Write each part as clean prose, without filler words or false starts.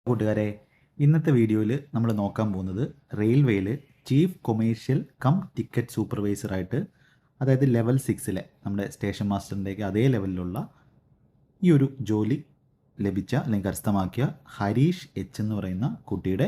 കൂട്ടുകാരെ, ഇന്നത്തെ വീഡിയോയിൽ നമ്മൾ നോക്കാൻ പോകുന്നത് റെയിൽവേയിൽ ചീഫ് കൊമേഴ്ഷ്യൽ കം ടിക്കറ്റ് സൂപ്പർവൈസറായിട്ട്, അതായത് ലെവൽ 6 നമ്മുടെ സ്റ്റേഷൻ മാസ്റ്ററിൻ്റെയൊക്കെ അതേ ലെവലിലുള്ള ഈ ഒരു ജോലി ലഭിച്ച അല്ലെങ്കിൽ കരസ്ഥമാക്കിയ ഹരീഷ് എച്ച് എന്ന് പറയുന്ന കുട്ടിയുടെ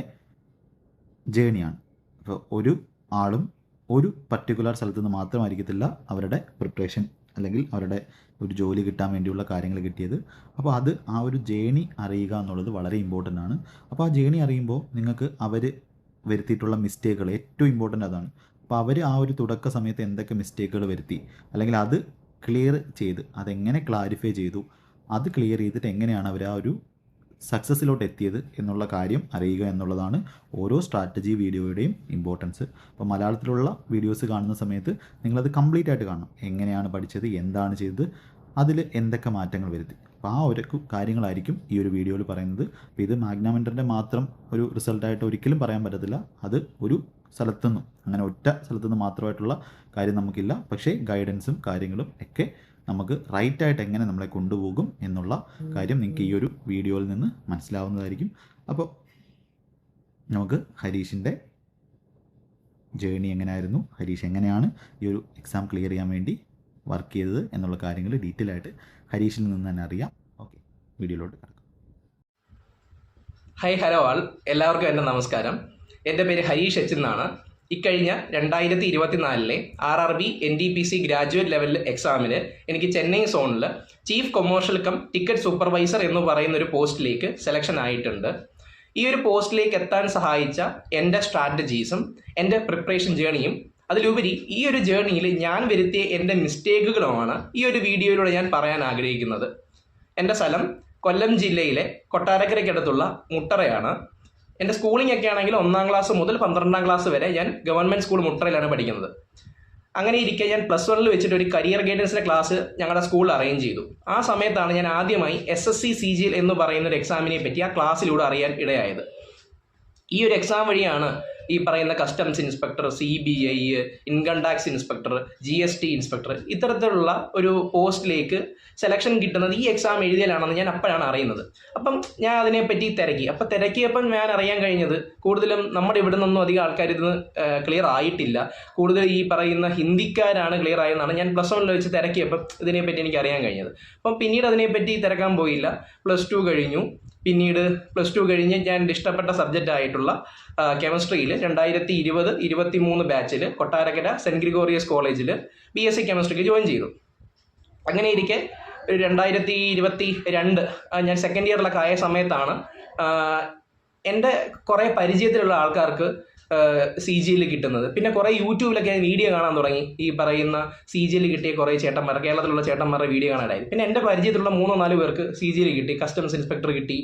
ജേണിയാണ്. അപ്പോൾ ഒരു ആളും ഒരു പർട്ടിക്കുലർ സ്ഥലത്ത് നിന്ന് മാത്രമായിരിക്കത്തില്ല അവരുടെ പ്രിപ്പറേഷൻ അല്ലെങ്കിൽ അവരുടെ ഒരു ജോലി കിട്ടാൻ വേണ്ടിയുള്ള കാര്യങ്ങൾ കിട്ടിയത്. അപ്പോൾ അത് ആ ഒരു ജേണി അറിയുക എന്നുള്ളത് വളരെ ഇമ്പോർട്ടൻ്റ് ആണ്. അപ്പോൾ ആ ജേണി അറിയുമ്പോൾ നിങ്ങൾക്ക് അവർ വരുത്തിയിട്ടുള്ള മിസ്റ്റേക്കുകൾ ഏറ്റവും ഇമ്പോർട്ടൻ്റ് അതാണ്. അപ്പോൾ അവർ ആ ഒരു തുടക്ക സമയത്ത് എന്തൊക്കെ മിസ്റ്റേക്കുകൾ വരുത്തി, അല്ലെങ്കിൽ അത് ക്ലിയർ ചെയ്ത് അതെങ്ങനെ ക്ലാരിഫൈ ചെയ്തു, അത് ക്ലിയർ ചെയ്തിട്ട് എങ്ങനെയാണ് അവർ ആ ഒരു സക്സസ്സിലോട്ട് എത്തിയത് എന്നുള്ള കാര്യം അറിയുക എന്നുള്ളതാണ് ഓരോ സ്ട്രാറ്റജി വീഡിയോയുടെയും ഇമ്പോർട്ടൻസ്. അപ്പോൾ മലയാളത്തിലുള്ള വീഡിയോസ് കാണുന്ന സമയത്ത് നിങ്ങളത് കംപ്ലീറ്റ് ആയിട്ട് കാണണം. എങ്ങനെയാണ് പഠിച്ചത്, എന്താണ് ചെയ്തത്, അതിൽ എന്തൊക്കെ മാറ്റങ്ങൾ വരുത്തി. അപ്പോൾ ആ ഒരു കാര്യങ്ങളായിരിക്കും ഈ ഒരു വീഡിയോയിൽ പറയുന്നത്. അപ്പോൾ ഇത് മാഗ്നാമെൻറ്ററിൻ്റെ മാത്രം ഒരു റിസൾട്ടായിട്ട് ഒരിക്കലും പറയാൻ പറ്റത്തില്ല. അത് ഒരു സ്ഥലത്തുനിന്നും, അങ്ങനെ ഒറ്റ സ്ഥലത്തുനിന്ന് മാത്രമായിട്ടുള്ള കാര്യം നമുക്കില്ല. പക്ഷേ ഗൈഡൻസും കാര്യങ്ങളും ഒക്കെ നമുക്ക് റൈറ്റായിട്ട് എങ്ങനെ നമ്മളെ കൊണ്ടുപോകും എന്നുള്ള കാര്യം നിങ്ങൾക്ക് ഈ ഒരു വീഡിയോയിൽ നിന്ന് മനസ്സിലാവുന്നതായിരിക്കും. അപ്പോൾ നമുക്ക് ഹരീഷിൻ്റെ ജേണി എങ്ങനെയായിരുന്നു, ഹരീഷ് എങ്ങനെയാണ് ഈ ഒരു എക്സാം ക്ലിയർ ചെയ്യാൻ വേണ്ടി വർക്ക് ചെയ്തത് എന്നുള്ള കാര്യങ്ങൾ ഡീറ്റെയിൽ ആയിട്ട് ഹരീഷിൽ നിന്ന് തന്നെ അറിയാം. ഓക്കെ, വീഡിയോയിലോട്ട് കിടക്കാം. ഹായ്, ഹലോ ആൾ, എല്ലാവർക്കും എൻ്റെ നമസ്കാരം. എൻ്റെ പേര് ഹരീഷ് എച്ച് എന്നാണ്. ഇക്കഴിഞ്ഞ 2024 RRB NTPC ഗ്രാജുവേറ്റ് ലെവൽ എക്സാമിന് എനിക്ക് ചെന്നൈ സോണിൽ chief commercial cum ticket supervisor എന്ന് പറയുന്ന ഒരു പോസ്റ്റിലേക്ക് സെലക്ഷൻ ആയിട്ടുണ്ട്. ഈ ഒരു പോസ്റ്റിലേക്ക് എത്താൻ സഹായിച്ച എൻ്റെ സ്ട്രാറ്റജീസും എൻ്റെ പ്രിപ്പറേഷൻ ജേണിയും, അതിലുപരി ഈ ഒരു ജേണിയിൽ ഞാൻ വരുത്തിയ എൻ്റെ മിസ്റ്റേക്കുകളുമാണ് ഈ ഒരു വീഡിയോയിലൂടെ ഞാൻ പറയാൻ ആഗ്രഹിക്കുന്നത്. എൻ്റെ സ്ഥലം കൊല്ലം ജില്ലയിലെ കൊട്ടാരക്കരയ്ക്കടുത്തുള്ള മുട്ടറയാണ്. എൻ്റെ സ്കൂളിംഗ് ഒക്കെ ആണെങ്കിൽ 1ാം ക്ലാസ് മുതൽ 12ാം ക്ലാസ് വരെ ഞാൻ ഗവൺമെൻറ് സ്കൂൾ മുട്ടറയിലാണ് പഠിക്കുന്നത്. അങ്ങനെ ഇരിക്കെ ഞാൻ +1 വെച്ചിട്ട് ഒരു കരിയർ ഗൈഡൻസിൻ്റെ ക്ലാസ് ഞങ്ങളുടെ സ്കൂളിൽ അറേഞ്ച് ചെയ്തു. ആ സമയത്താണ് ഞാൻ ആദ്യമായി SSC CGL എന്ന് പറയുന്ന ഒരു എക്സാമിനെ പറ്റി ആ ക്ലാസ്സിലൂടെ അറിയാൻ ഇടയായത്. ഈ ഒരു എക്സാം വഴിയാണ് ഈ പറയുന്ന customs inspector, CBI, income tax inspector, GST inspector, ഇത്തരത്തിലുള്ള ഒരു പോസ്റ്റിലേക്ക് സെലക്ഷൻ കിട്ടുന്നത് ഈ എക്സാം എഴുതിയാലാണെന്ന് ഞാൻ അപ്പോഴാണ് അറിയുന്നത്. അപ്പം ഞാൻ അതിനെപ്പറ്റി തിരക്കി. അപ്പം തിരക്കിയപ്പം ഞാൻ അറിയാൻ കഴിഞ്ഞത് കൂടുതലും നമ്മുടെ ഇവിടെ നിന്നൊന്നും അധികം ആൾക്കാർ ഇത് ക്ലിയർ ആയിട്ടില്ല. കൂടുതൽ ഈ പറയുന്ന ഹിന്ദിക്കാരാണ് ക്ലിയർ ആയെന്നാണ് ഞാൻ +1 വെച്ച് തിരക്കിയപ്പം ഇതിനെപ്പറ്റി എനിക്ക് അറിയാൻ കഴിഞ്ഞത്. അപ്പം പിന്നീട് അതിനെപ്പറ്റി തിരക്കാൻ പോയില്ല. +2 കഴിഞ്ഞു. പിന്നീട് +2 കഴിഞ്ഞ് ഞാൻ ഇഷ്ടപ്പെട്ട സബ്ജക്റ്റ് ആയിട്ടുള്ള കെമിസ്ട്രിയിൽ 2020-23 ബാച്ചിൽ കൊട്ടാരക്കര സെൻറ്റ് ഗ്രിഗോറിയസ് കോളേജിൽ BSc കെമിസ്ട്രിക്ക് ജോയിൻ ചെയ്തു. അങ്ങനെ ഇരിക്കെ 2022 ഞാൻ സെക്കൻഡ് ഇയറിലൊക്കെ ആയ സമയത്താണ് എൻ്റെ കുറേ പരിചയത്തിലുള്ള ആൾക്കാർക്ക് CGL കിട്ടുന്നത്. പിന്നെ കുറേ യൂട്യൂബിലൊക്കെ വീഡിയോ കാണാൻ തുടങ്ങി. ഈ പറയുന്ന CGL കിട്ടിയ കുറേ ചേട്ടന്മാർ, കേരളത്തിലുള്ള ചേട്ടന്മാരുടെ വീഡിയോ കാണാനായി. പിന്നെ എൻ്റെ പരിചയത്തിലുള്ള 3-4 പേർക്ക് CGL കിട്ടി. കസ്റ്റംസ് ഇൻസ്പെക്ടർ കിട്ടി,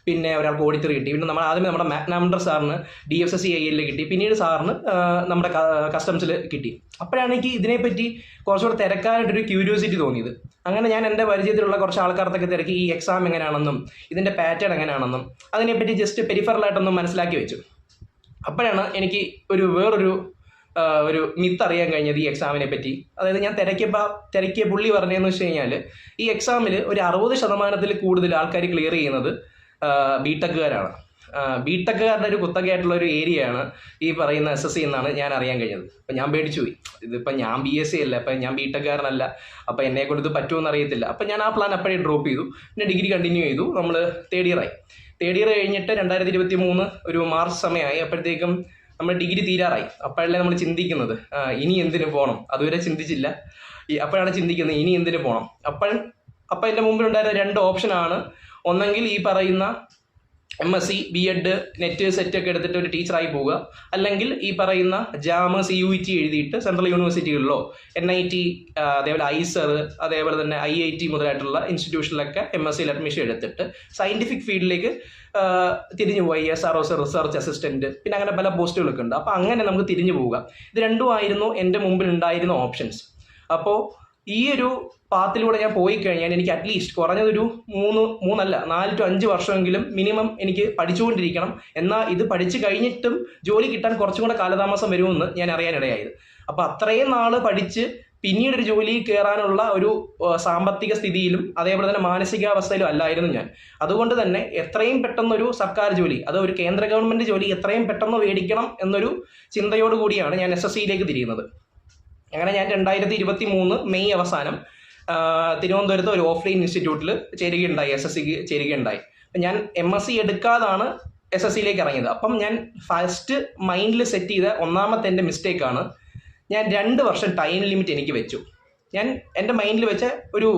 പിന്നെ ഒരാൾക്ക് ഓഡിറ്റർ കിട്ടി. പിന്നെ ആദ്യമേ നമ്മുടെ മാഗ്നാമെൻറ്റർ സാറിന് DFSC IL കിട്ടി, പിന്നീട് സാറിന് നമ്മുടെ കസ്റ്റംസിൽ കിട്ടി. അപ്പോഴാണ് എനിക്ക് ഇതിനെപ്പറ്റി കുറച്ചുകൂടെ തിരക്കാനായിട്ടൊരു ക്യൂരിയോസിറ്റി തോന്നിയത്. അങ്ങനെ ഞാൻ എൻ്റെ പരിചയത്തിലുള്ള കുറച്ച് ആൾക്കാർക്കൊക്കെ തിരക്കി ഈ എക്സാം എങ്ങനെയാണെന്നും ഇതിൻ്റെ പാറ്റേൺ എങ്ങനെയാണെന്നും അതിനെപ്പറ്റി ജസ്റ്റ് പെരിഫറലായിട്ടൊന്നും മനസ്സിലാക്കി വെച്ചു. അപ്പോഴാണ് എനിക്ക് ഒരു മിത്ത് അറിയാൻ കഴിഞ്ഞത് ഈ എക്സാമിനെ പറ്റി. അതായത് ഞാൻ തിരക്കിയ പുള്ളി പറഞ്ഞതെന്ന് വെച്ച് കഴിഞ്ഞാൽ ഈ എക്സാമിൽ ഒരു 60% കൂടുതൽ ആൾക്കാർ ക്ലിയർ ചെയ്യുന്നത് ബിടെക്കുകാരാണ്. ബിടെക്കുകാരുടെ ഒരു കുത്തകയായിട്ടുള്ള ഒരു ഏരിയയാണ് ഈ പറയുന്ന SSC എന്നാണ് ഞാൻ അറിയാൻ കഴിഞ്ഞത്. അപ്പം ഞാൻ പേടിച്ചു പോയി. ഇതിപ്പം ഞാൻ BSc അല്ല, അപ്പം ഞാൻ ബിടെക്കുകാരനല്ല, അപ്പം എന്നെ കൊണ്ട് ഇത് പറ്റുമെന്ന് അറിയത്തില്ല. അപ്പം ഞാൻ ആ പ്ലാൻ അപ്പോഴേ ഡ്രോപ്പ് ചെയ്തു. പിന്നെ ഡിഗ്രി കണ്ടിന്യൂ ചെയ്തു. നമ്മൾ തേർഡ് ഇയർ കഴിഞ്ഞിട്ട് 2023 ഒരു മാർച്ച് സമയമായി. അപ്പോഴത്തേക്കും നമ്മൾ ഡിഗ്രി തീരാറായി. അപ്പോഴല്ലേ നമ്മൾ ചിന്തിക്കുന്നത് ഇനി എന്തിനു പോകണം. അതുവരെ ചിന്തിച്ചില്ല. അപ്പോഴാണ് ചിന്തിക്കുന്നത് ഇനി എന്തിനു പോകണം. അപ്പം എൻ്റെ മുമ്പിലുണ്ടായിരുന്ന 2 ഓപ്ഷനാണ്. ഒന്നെങ്കിൽ ഈ പറയുന്ന MSc B.Ed നെറ്റ് സെറ്റ് ഒക്കെ എടുത്തിട്ട് ഒരു ടീച്ചറായി പോവുക, അല്ലെങ്കിൽ ഈ പറയുന്ന JAM CUET എഴുതിയിട്ട് സെൻട്രൽ യൂണിവേഴ്സിറ്റികളിലോ NIT, അതേപോലെ ISER, അതേപോലെ തന്നെ IIT മുതലായിട്ടുള്ള ഇൻസ്റ്റിറ്റ്യൂഷനിലൊക്കെ MScയിൽ അഡ്മിഷൻ എടുത്തിട്ട് സയൻറ്റിഫിക് ഫീൽഡിലേക്ക് തിരിഞ്ഞു പോയി. SRO, റിസർച്ച് അസിസ്റ്റൻറ്റ്, പിന്നെ അങ്ങനെ പല പോസ്റ്റുകളൊക്കെ ഉണ്ട്. അപ്പോൾ അങ്ങനെ നമുക്ക് തിരിഞ്ഞു പോവുക. ഇത് രണ്ടുമായിരുന്നു എൻ്റെ മുമ്പിൽ ഉണ്ടായിരുന്ന ഓപ്ഷൻസ്. അപ്പോൾ ഈ ഒരു പാത്തിലൂടെ ഞാൻ പോയി കഴിഞ്ഞാൽ എനിക്ക് അറ്റ്ലീസ്റ്റ് കുറഞ്ഞതൊരു 4 to 5 വർഷമെങ്കിലും മിനിമം എനിക്ക് പഠിച്ചുകൊണ്ടിരിക്കണം. എന്നാൽ ഇത് പഠിച്ചു കഴിഞ്ഞിട്ടും ജോലി കിട്ടാൻ കുറച്ചും കൂടെ കാലതാമസം വരുമെന്ന് ഞാൻ അറിയാനിടയായത്. അപ്പോൾ അത്രയും നാൾ പഠിച്ച് പിന്നീടൊരു ജോലിയിൽ കയറാനുള്ള ഒരു സാമ്പത്തിക സ്ഥിതിയിലും അതേപോലെ തന്നെ മാനസികാവസ്ഥയിലും അല്ലായിരുന്നു ഞാൻ. അതുകൊണ്ട് തന്നെ എത്രയും പെട്ടെന്നൊരു സർക്കാർ ജോലി, അത് ഒരു കേന്ദ്ര ഗവൺമെൻറ് ജോലി എത്രയും പെട്ടെന്ന് മേടിക്കണം എന്നൊരു ചിന്തയോട് കൂടിയാണ് ഞാൻ SSCയിലേക്ക് തിരിയുന്നത്. അങ്ങനെ ഞാൻ 2023 മെയ് അവസാനം തിരുവനന്തപുരത്ത് ഒരു ഓഫ്ലൈൻ ഇൻസ്റ്റിറ്റ്യൂട്ടിൽ ചേരുകയുണ്ടായി, SSCക്ക് ചേരുകയുണ്ടായി. അപ്പം ഞാൻ MSc എടുക്കാതാണ് SSCയിലേക്ക് ഇറങ്ങിയത്. അപ്പം ഞാൻ ഫസ്റ്റ് മൈൻഡിൽ സെറ്റ് ചെയ്ത ഒന്നാമത്തെ എൻ്റെ മിസ്റ്റേക്കാണ്, ഞാൻ 2 വർഷം ടൈം ലിമിറ്റ് എനിക്ക് വെച്ചു. ഞാൻ എൻ്റെ മൈൻഡിൽ വെച്ച ഒരു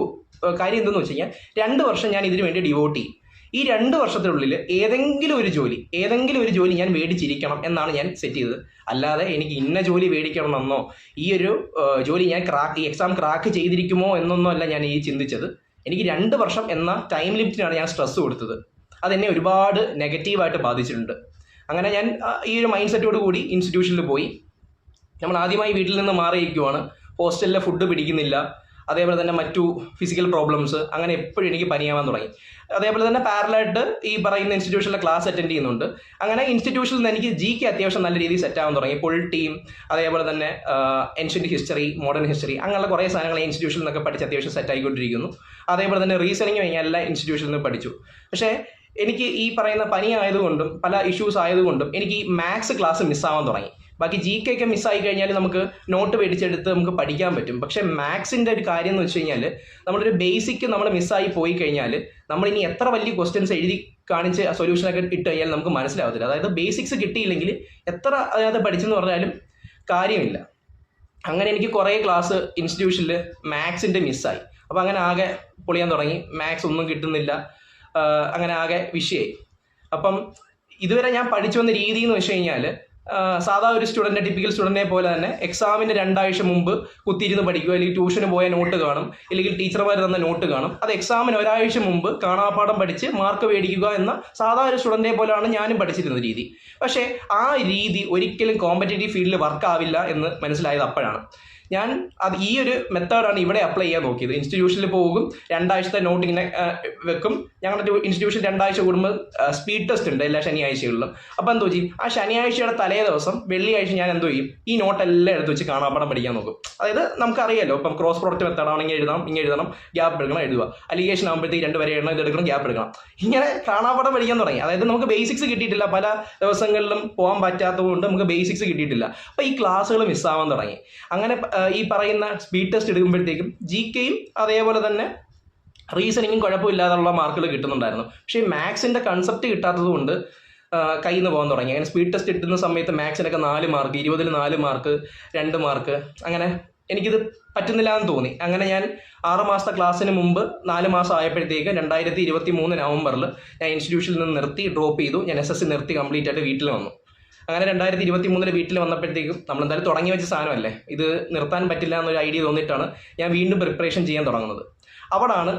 കാര്യം എന്തെന്ന് വെച്ച് കഴിഞ്ഞാൽ 2 വർഷം ഞാൻ ഇതിനു വേണ്ടി ഡിവോട്ട് ചെയ്യും. ഈ 2 വർഷത്തിനുള്ളിൽ ഏതെങ്കിലും ഒരു ജോലി ഞാൻ മേടിച്ചിരിക്കണം എന്നാണ് ഞാൻ സെറ്റ് ചെയ്തത്. അല്ലാതെ എനിക്ക് ഇന്ന ജോലി മേടിക്കണം എന്നോ ഈ ഒരു ജോലി ഞാൻ ഈ എക്സാം ക്രാക്ക് ചെയ്തിരിക്കുമോ എന്നൊന്നും അല്ല ഞാൻ ഈ ചിന്തിച്ചത്. എനിക്ക് 2 വർഷം എന്ന ടൈം ലിമിറ്റിനാണ് ഞാൻ സ്ട്രെസ് കൊടുത്തത്. അതെന്നെ ഒരുപാട് നെഗറ്റീവായിട്ട് ബാധിച്ചിട്ടുണ്ട്. അങ്ങനെ ഞാൻ ഈ ഒരു മൈൻഡ് സെറ്റോട് കൂടി ഇൻസ്റ്റിറ്റ്യൂഷനിൽ പോയി. നമ്മൾ ആദ്യമായി വീട്ടിൽ നിന്ന് മാറിയിരിക്കുവാണ്. ഹോസ്റ്റലിലെ ഫുഡ് പിടിക്കുന്നില്ല, അതേപോലെ തന്നെ മറ്റു ഫിസിക്കൽ പ്രോബ്ലംസ്, അങ്ങനെ എപ്പോഴും എനിക്ക് പനിയാവാൻ തുടങ്ങി. അതേപോലെ തന്നെ പാരലായിട്ട് ഈ പറയുന്ന ഇൻസ്റ്റിറ്റ്യൂഷനിലെ ക്ലാസ് അറ്റൻഡ് ചെയ്യുന്നുണ്ട്. അങ്ങനെ ഇൻസ്റ്റിറ്റ്യൂഷനിൽ നിന്ന് എനിക്ക് GK അത്യാവശ്യം നല്ല രീതിയിൽ സെറ്റ് ആവാൻ തുടങ്ങി. പൊളിറ്റിയും അതേപോലെ തന്നെ ഏൻഷ്യൻ്റ് ഹിസ്റ്ററി, മോഡേൺ ഹിസ്റ്ററി, അങ്ങനെയുള്ള കുറേ സാധനങ്ങൾ ഇൻസ്റ്റിറ്റ്യൂഷനിൽ നിന്നൊക്കെ പഠിച്ച് അത്യാവശ്യം സെറ്റ് ആയിക്കൊണ്ടിരിക്കുന്നു. അതേപോലെ തന്നെ റീസണിങ് എല്ലാ ഇൻസ്റ്റിറ്റ്യൂഷനിൽ നിന്ന് പഠിച്ചു. പക്ഷേ എനിക്ക് ഈ പറയുന്ന പനി ആയതുകൊണ്ടും പല ഇഷ്യൂസ് ആയതുകൊണ്ടും എനിക്ക് ഈ മാത്സ് ക്ലാസ് മിസ്സാവാൻ തുടങ്ങി. ബാക്കി GK ഒക്കെ മിസ്സായി കഴിഞ്ഞാൽ നമുക്ക് നോട്ട് മേടിച്ചെടുത്ത് നമുക്ക് പഠിക്കാൻ പറ്റും. പക്ഷേ മാത്സിൻ്റെ ഒരു കാര്യം എന്ന് വെച്ച് കഴിഞ്ഞാൽ നമ്മളൊരു ബേസിക് നമ്മൾ മിസ്സായി പോയി കഴിഞ്ഞാൽ നമ്മളിനി എത്ര വലിയ ക്വസ്റ്റ്യൻസ് എഴുതി കാണിച്ച് സൊല്യൂഷനൊക്കെ ഇട്ട് കഴിഞ്ഞാൽ നമുക്ക് മനസ്സിലാവത്തില്ല. അതായത് ബേസിക്സ് കിട്ടിയില്ലെങ്കിൽ എത്ര അതിനകത്ത് പഠിച്ചെന്ന് പറഞ്ഞാലും കാര്യമില്ല. അങ്ങനെ എനിക്ക് കുറേ ക്ലാസ് ഇൻസ്റ്റിറ്റ്യൂഷനിൽ മാത്സിൻ്റെ മിസ്സായി. അപ്പോൾ അങ്ങനെ ആകെ പൊളിയാൻ തുടങ്ങി. മാത്സ് ഒന്നും കിട്ടുന്നില്ല, അങ്ങനെ ആകെ വിഷയമായി. അപ്പം ഇതുവരെ ഞാൻ പഠിച്ചു വന്ന രീതി എന്ന് വെച്ച് കഴിഞ്ഞാൽ സാധാ ഒരു സ്റ്റുഡൻറ്റ്, ടിപ്പിക്കൽ സ്റ്റുഡൻറ്റിനെ പോലെ തന്നെ എക്സാമിൻ്റെ 2 ആഴ്ച മുമ്പ് കുത്തിയിരുന്ന് പഠിക്കുക, അല്ലെങ്കിൽ ട്യൂഷന് പോയ നോട്ട് കാണും, അല്ലെങ്കിൽ ടീച്ചർമാർ തന്ന നോട്ട് കാണും. അത് എക്സാമിന് 1 ആഴ്ച മുമ്പ് കാണാപ്പാഠം പഠിച്ച് മാർക്ക് മേടിക്കുക എന്ന സാധാ ഒരു സ്റ്റുഡൻറ്റിനെ പോലെയാണ് ഞാനും പഠിച്ചിരുന്ന രീതി. പക്ഷേ ആ രീതി ഒരിക്കലും കോമ്പറ്റേറ്റീവ് ഫീൽഡിൽ വർക്ക് ആവില്ല എന്ന് മനസ്സിലായത് അപ്പോഴാണ്. ഞാൻ അത് ഈ ഒരു മെത്തേഡാണ് ഇവിടെ അപ്ലൈ ചെയ്യാൻ നോക്കിയത്. ഇൻസ്റ്റിറ്റ്യൂഷനിൽ പോകും, 2 ആഴ്ചത്തെ നോട്ട് ഇങ്ങനെ വെക്കും. ഞങ്ങളുടെ ഇൻസ്റ്റിറ്റ്യൂഷൻ 2 ആഴ്ച കൂടുമ്പോൾ സ്പീഡ് ടെസ്റ്റ് ഉണ്ട് എല്ലാ ശനിയാഴ്ചകളിലും. അപ്പോൾ എന്തോ ചെയ്യും, ആ ശനിയാഴ്ചയുടെ തലേ ദിവസം വെള്ളിയാഴ്ച ഞാൻ എന്തോ ചെയ്യും, ഈ നോട്ടെല്ലാം എടുത്ത് വെച്ച് കാണാപ്പാഠം പഠിക്കാൻ നോക്കും. അതായത് നമുക്കറിയാലോ, ഇപ്പം ക്രോസ് പ്രോഡക്റ്റ് മെത്തേഡ് ആണെങ്കിൽ ഇങ്ങനെ എഴുതണം, ഗ്യാപ്പ് എടുക്കണം, എഴുതുക. അലിഗേഷൻ ആകുമ്പോഴത്തേക്ക് 2 വരെ എഴുതണം, ഇതെടുക്കണം, ഗ്യാപ്പ് എടുക്കണം. ഇങ്ങനെ കാണാപ്പാഠം പഠിക്കാൻ തുടങ്ങി. അതായത് നമുക്ക് ബേസിക്സ് കിട്ടിയിട്ടില്ല, പല ദിവസങ്ങളിലും പോകാൻ പറ്റാത്തതുകൊണ്ട് നമുക്ക് ബേസിക്സ് കിട്ടിയിട്ടില്ല. അപ്പോൾ ഈ ക്ലാസ്സുകൾ മിസ്സാവാൻ തുടങ്ങി. അങ്ങനെ ഈ പറയുന്ന സ്പീഡ് ടെസ്റ്റ് എടുക്കുമ്പോഴത്തേക്കും GKയും അതേപോലെ തന്നെ റീസണിങ്ങും കുഴപ്പമില്ലാതുള്ള മാർക്കുകൾ കിട്ടുന്നുണ്ടായിരുന്നു. പക്ഷേ മാത്സിൻ്റെ കൺസെപ്റ്റ് കിട്ടാത്തത് കൊണ്ട് കയ്യിൽ നിന്ന് പോകാൻ തുടങ്ങി. അങ്ങനെ സ്പീഡ് ടെസ്റ്റ് കിട്ടുന്ന സമയത്ത് മാത്സിനൊക്കെ 4 മാർക്ക്, 20-ൽ 4 മാർക്ക്, 2 മാർക്ക്, അങ്ങനെ എനിക്കിത് പറ്റുന്നില്ല എന്ന് തോന്നി. അങ്ങനെ ഞാൻ 6 മാസത്തെ ക്ലാസ്സിന് മുമ്പ് 4 മാസം ആയപ്പോഴത്തേക്ക് 2023 നവംബറിൽ ഞാൻ ഇൻസ്റ്റിറ്റ്യൂഷനിൽ നിന്ന് നിർത്തി, ഡ്രോപ്പ് ചെയ്തു. ഞാൻ SSC നിർത്തി കംപ്ലീറ്റ് ആയിട്ട് വീട്ടിൽ വന്നു. അങ്ങനെ 2023 വീട്ടിൽ വന്നപ്പോഴത്തേക്കും നമ്മളെന്തായാലും തുടങ്ങി വെച്ച സാധനമല്ലേ, ഇത് നിർത്താൻ പറ്റില്ല എന്നൊരു ഐഡിയ തോന്നിയിട്ടാണ് ഞാൻ വീണ്ടും പ്രിപ്പറേഷൻ ചെയ്യാൻ തുടങ്ങുന്നത്. അവിടാണ്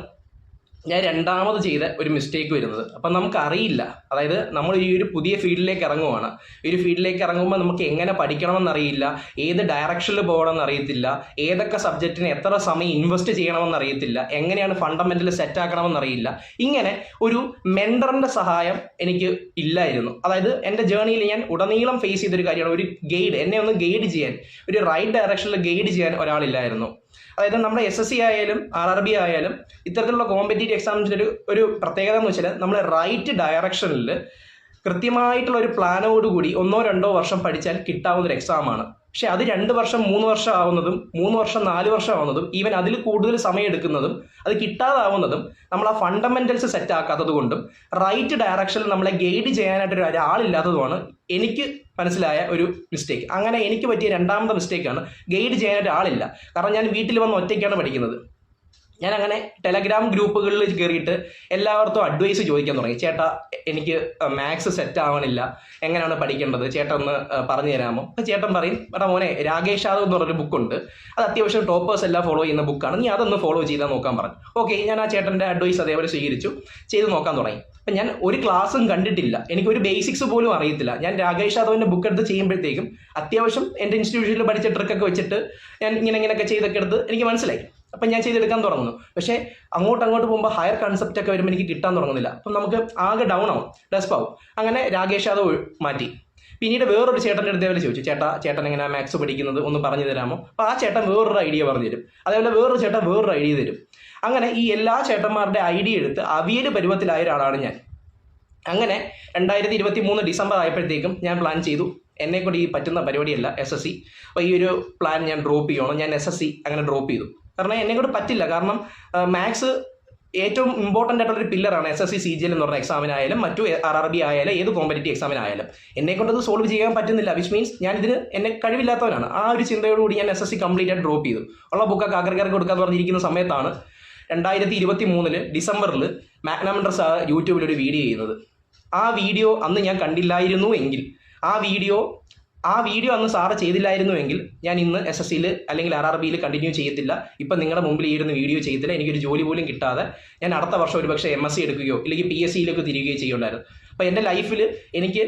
ഞാൻ രണ്ടാമത് ചെയ്ത ഒരു മിസ്റ്റേക്ക് വരുന്നത്. അപ്പം നമുക്കറിയില്ല, അതായത് നമ്മൾ ഈ ഒരു പുതിയ ഫീൽഡിലേക്ക് ഇറങ്ങുവാണ്. ഈ ഒരു ഫീൽഡിലേക്ക് ഇറങ്ങുമ്പോൾ നമുക്ക് എങ്ങനെ പഠിക്കണമെന്നറിയില്ല, ഏത് ഡയറക്ഷനിൽ പോകണമെന്ന് അറിയത്തില്ല, ഏതൊക്കെ സബ്ജക്റ്റിന് എത്ര സമയം ഇൻവെസ്റ്റ് ചെയ്യണമെന്ന് അറിയത്തില്ല, എങ്ങനെയാണ് ഫണ്ടമെന്റൽ സെറ്റ് ആക്കണമെന്നറിയില്ല. ഇങ്ങനെ ഒരു മെൻറ്ററിൻ്റെ സഹായം എനിക്ക് ഇല്ലായിരുന്നു. അതായത് എൻ്റെ ജേർണിയിൽ ഞാൻ ഉടനീളം ഫേസ് ചെയ്തൊരു കാര്യമാണ്, ഒരു ഗൈഡ്, എന്നെ ഒന്ന് ഗൈഡ് ചെയ്യാൻ, ഒരു റൈറ്റ് ഡയറക്ഷനിൽ ഗൈഡ് ചെയ്യാൻ ഒരാളില്ലായിരുന്നു. അതായത് നമ്മുടെ SSC ആയാലും RRB ആയാലും ഇത്തരത്തിലുള്ള കോമ്പറ്റേറ്റീവ് എക്സാംസിൻ്റെ ഒരു പ്രത്യേകത എന്ന് വെച്ചാൽ നമ്മൾ റൈറ്റ് ഡയറക്ഷനിൽ കൃത്യമായിട്ടുള്ള ഒരു പ്ലാനോടുകൂടി 1-2 വർഷം പഠിച്ചാൽ കിട്ടാവുന്നൊരു എക്സാമാണ്. പക്ഷെ അത് 2 വർഷം 3 വർഷം ആവുന്നതും 3 വർഷം 4 വർഷം ആവുന്നതും ഈവൻ അതിൽ കൂടുതൽ സമയം എടുക്കുന്നതും അത് കിട്ടാതാവുന്നതും നമ്മൾ ആ ഫണ്ടമെന്റൽസ് സെറ്റ് ആക്കാത്തത് കൊണ്ടും റൈറ്റ് ഡയറക്ഷനിൽ നമ്മളെ ഗൈഡ് ചെയ്യാനായിട്ട് ഒരാളില്ലാത്തതുമാണ് എനിക്ക് മനസ്സിലായ ഒരു മിസ്റ്റേക്ക്. അങ്ങനെ എനിക്ക് പറ്റിയ രണ്ടാമത്തെ മിസ്റ്റേക്കാണ്, ഗൈഡ് ചെയ്യാനായിട്ട് ആളില്ല. കാരണം ഞാൻ വീട്ടിൽ വന്ന് ഒറ്റയ്ക്കാണ് പഠിക്കുന്നത്. ഞാൻ അങ്ങനെ ടെലഗ്രാം ഗ്രൂപ്പുകളിൽ കയറിയിട്ട് എല്ലാവർക്കും അഡ്വൈസ് ചോദിക്കാൻ തുടങ്ങി. ചേട്ടാ, എനിക്ക് മാത്സ് സെറ്റ് ആവണില്ല, എങ്ങനെയാണ് പഠിക്കേണ്ടത്, ചേട്ടൻ ഒന്ന് പറഞ്ഞു തരാമോ? അപ്പം ചേട്ടൻ പറയും, എടാ മോനെ, രാകേഷ് യാദവ് എന്ന് പറഞ്ഞൊരു ബുക്കുണ്ട്, അത് അത്യാവശ്യം ടോപ്പേഴ്സ് എല്ലാം ഫോളോ ചെയ്യുന്ന ബുക്കാണ്, നീ അതൊന്ന് ഫോളോ ചെയ്താൽ നോക്കാൻ പറഞ്ഞു. ഓക്കെ, ഞാൻ ആ ചേട്ടൻ്റെ അഡ്വൈസ് അതേപോലെ സ്വീകരിച്ചു, ചെയ്ത് നോക്കാൻ തുടങ്ങി. അപ്പം ഞാൻ ഒരു ക്ലാസ്സും കണ്ടിട്ടില്ല, എനിക്കൊരു ബേസിക്സ് പോലും അറിയത്തില്ല. ഞാൻ രാകേഷ് യാദവിൻ്റെ ബുക്ക് എടുത്ത് ചെയ്യുമ്പോഴത്തേക്കും അത്യാവശ്യം എൻ്റെ ഇൻസ്റ്റിറ്റ്യൂഷനിൽ പഠിച്ച ട്രിക്കൊക്കെ വെച്ചിട്ട് ഞാൻ ഇങ്ങനെയൊക്കെ ചെയ്തൊക്കെ എടുത്ത് എനിക്ക് മനസ്സിലായി. അപ്പം ഞാൻ ചെയ്തെടുക്കാൻ തുടങ്ങുന്നു. പക്ഷേ അങ്ങോട്ട് പോകുമ്പോൾ ഹയർ കൺസെപ്റ്റ് ഒക്കെ വരുമ്പോൾ എനിക്ക് കിട്ടാൻ തുടങ്ങുന്നില്ല. അപ്പം നമുക്ക് ആകെ ഡൗൺ ആവും, ഡെസ്പ് ആവും. അങ്ങനെ രാകേഷ് യാദവ് മാറ്റി. പിന്നീട് വേറൊരു ചേട്ടൻ്റെ അടുത്ത് അതേപോലെ ചോദിച്ചു, ചേട്ടൻ എങ്ങനെ മാത്സ് പഠിക്കുന്നത് ഒന്ന് പറഞ്ഞു തരാമോ? അപ്പോൾ ആ ചേട്ടൻ വേറൊരു ഐഡിയ പറഞ്ഞു തരും. അതേപോലെ വേറൊരു ചേട്ടൻ വേറൊരു ഐഡിയ തരും. അങ്ങനെ ഈ എല്ലാ ചേട്ടന്മാരുടെ ഐഡിയ എടുത്ത് അവിയൽ പരുവത്തിലായ ഒരാളാണ് ഞാൻ. അങ്ങനെ 2023 ഡിസംബർ ആയപ്പോഴത്തേക്കും ഞാൻ പ്ലാൻ ചെയ്തു, എന്നെക്കൊണ്ട് ഈ പറ്റുന്ന പരിപാടിയല്ല SSC. അപ്പോൾ ഈ ഒരു പ്ലാൻ ഞാൻ ഡ്രോപ്പ് ചെയ്യണം. ഞാൻ SSC അങ്ങനെ ഡ്രോപ്പ് ചെയ്തു. കാരണം എന്നെക്കൊണ്ട് പറ്റില്ല. കാരണം മാത്സ് ഏറ്റവും ഇമ്പോർട്ടൻ്റ് ആയിട്ടുള്ളൊരു പില്ലറാണ് SSC CGL എന്ന് പറഞ്ഞ എക്സാമിനായാലും മറ്റു RRB ആയാലും ഏത് കോമ്പറ്റീവ് എക്സാമിനായാലും. എന്നെക്കൊണ്ടത് സോൾവ് ചെയ്യാൻ പറ്റുന്നില്ല. വിച്ച് മീൻസ് ഞാനിതിന് എന്നെ കഴിവില്ലാത്തവനാണ്. ആ ഒരു ചിന്തയോടുകൂടി ഞാൻ SSC കംപ്ലീറ്റ് ആയിട്ട് ഡ്രോപ്പ് ചെയ്തു. ഉള്ള ബുക്കൊക്കെ ആഗ്രഹക്കാർക്ക് കൊടുക്കാന്ന് പറഞ്ഞിരിക്കുന്ന സമയത്താണ് 2023 ഡിസംബറിൽ മാഗ്നാമെൻഡർ സാർ യൂട്യൂബിൽ ഒരു വീഡിയോ ചെയ്യുന്നത്. ആ വീഡിയോ അന്ന് ഞാൻ കണ്ടില്ലായിരുന്നു എങ്കിൽ, ആ വീഡിയോ അന്ന് സാറ് ചെയ്തില്ലായിരുന്നുവെങ്കിൽ ഞാൻ ഇന്ന് SSCയിൽ അല്ലെങ്കിൽ RRBയിൽ കണ്ടിന്യൂ ചെയ്യത്തില്ല. ഇപ്പം നിങ്ങളുടെ മുമ്പിൽ ഈ ഇരുന്ന് വീഡിയോ ചെയ്യത്തില്ല. എനിക്കൊരു ജോലി പോലും കിട്ടാതെ ഞാൻ അടുത്ത വർഷം ഒരു പക്ഷേ MSc എടുക്കുകയോ ഇല്ലെങ്കിൽ PSCയിലേക്ക് തിരികുകയോ ചെയ്യുണ്ടായിരുന്നു. അപ്പോൾ എൻ്റെ ലൈഫിൽ എനിക്ക്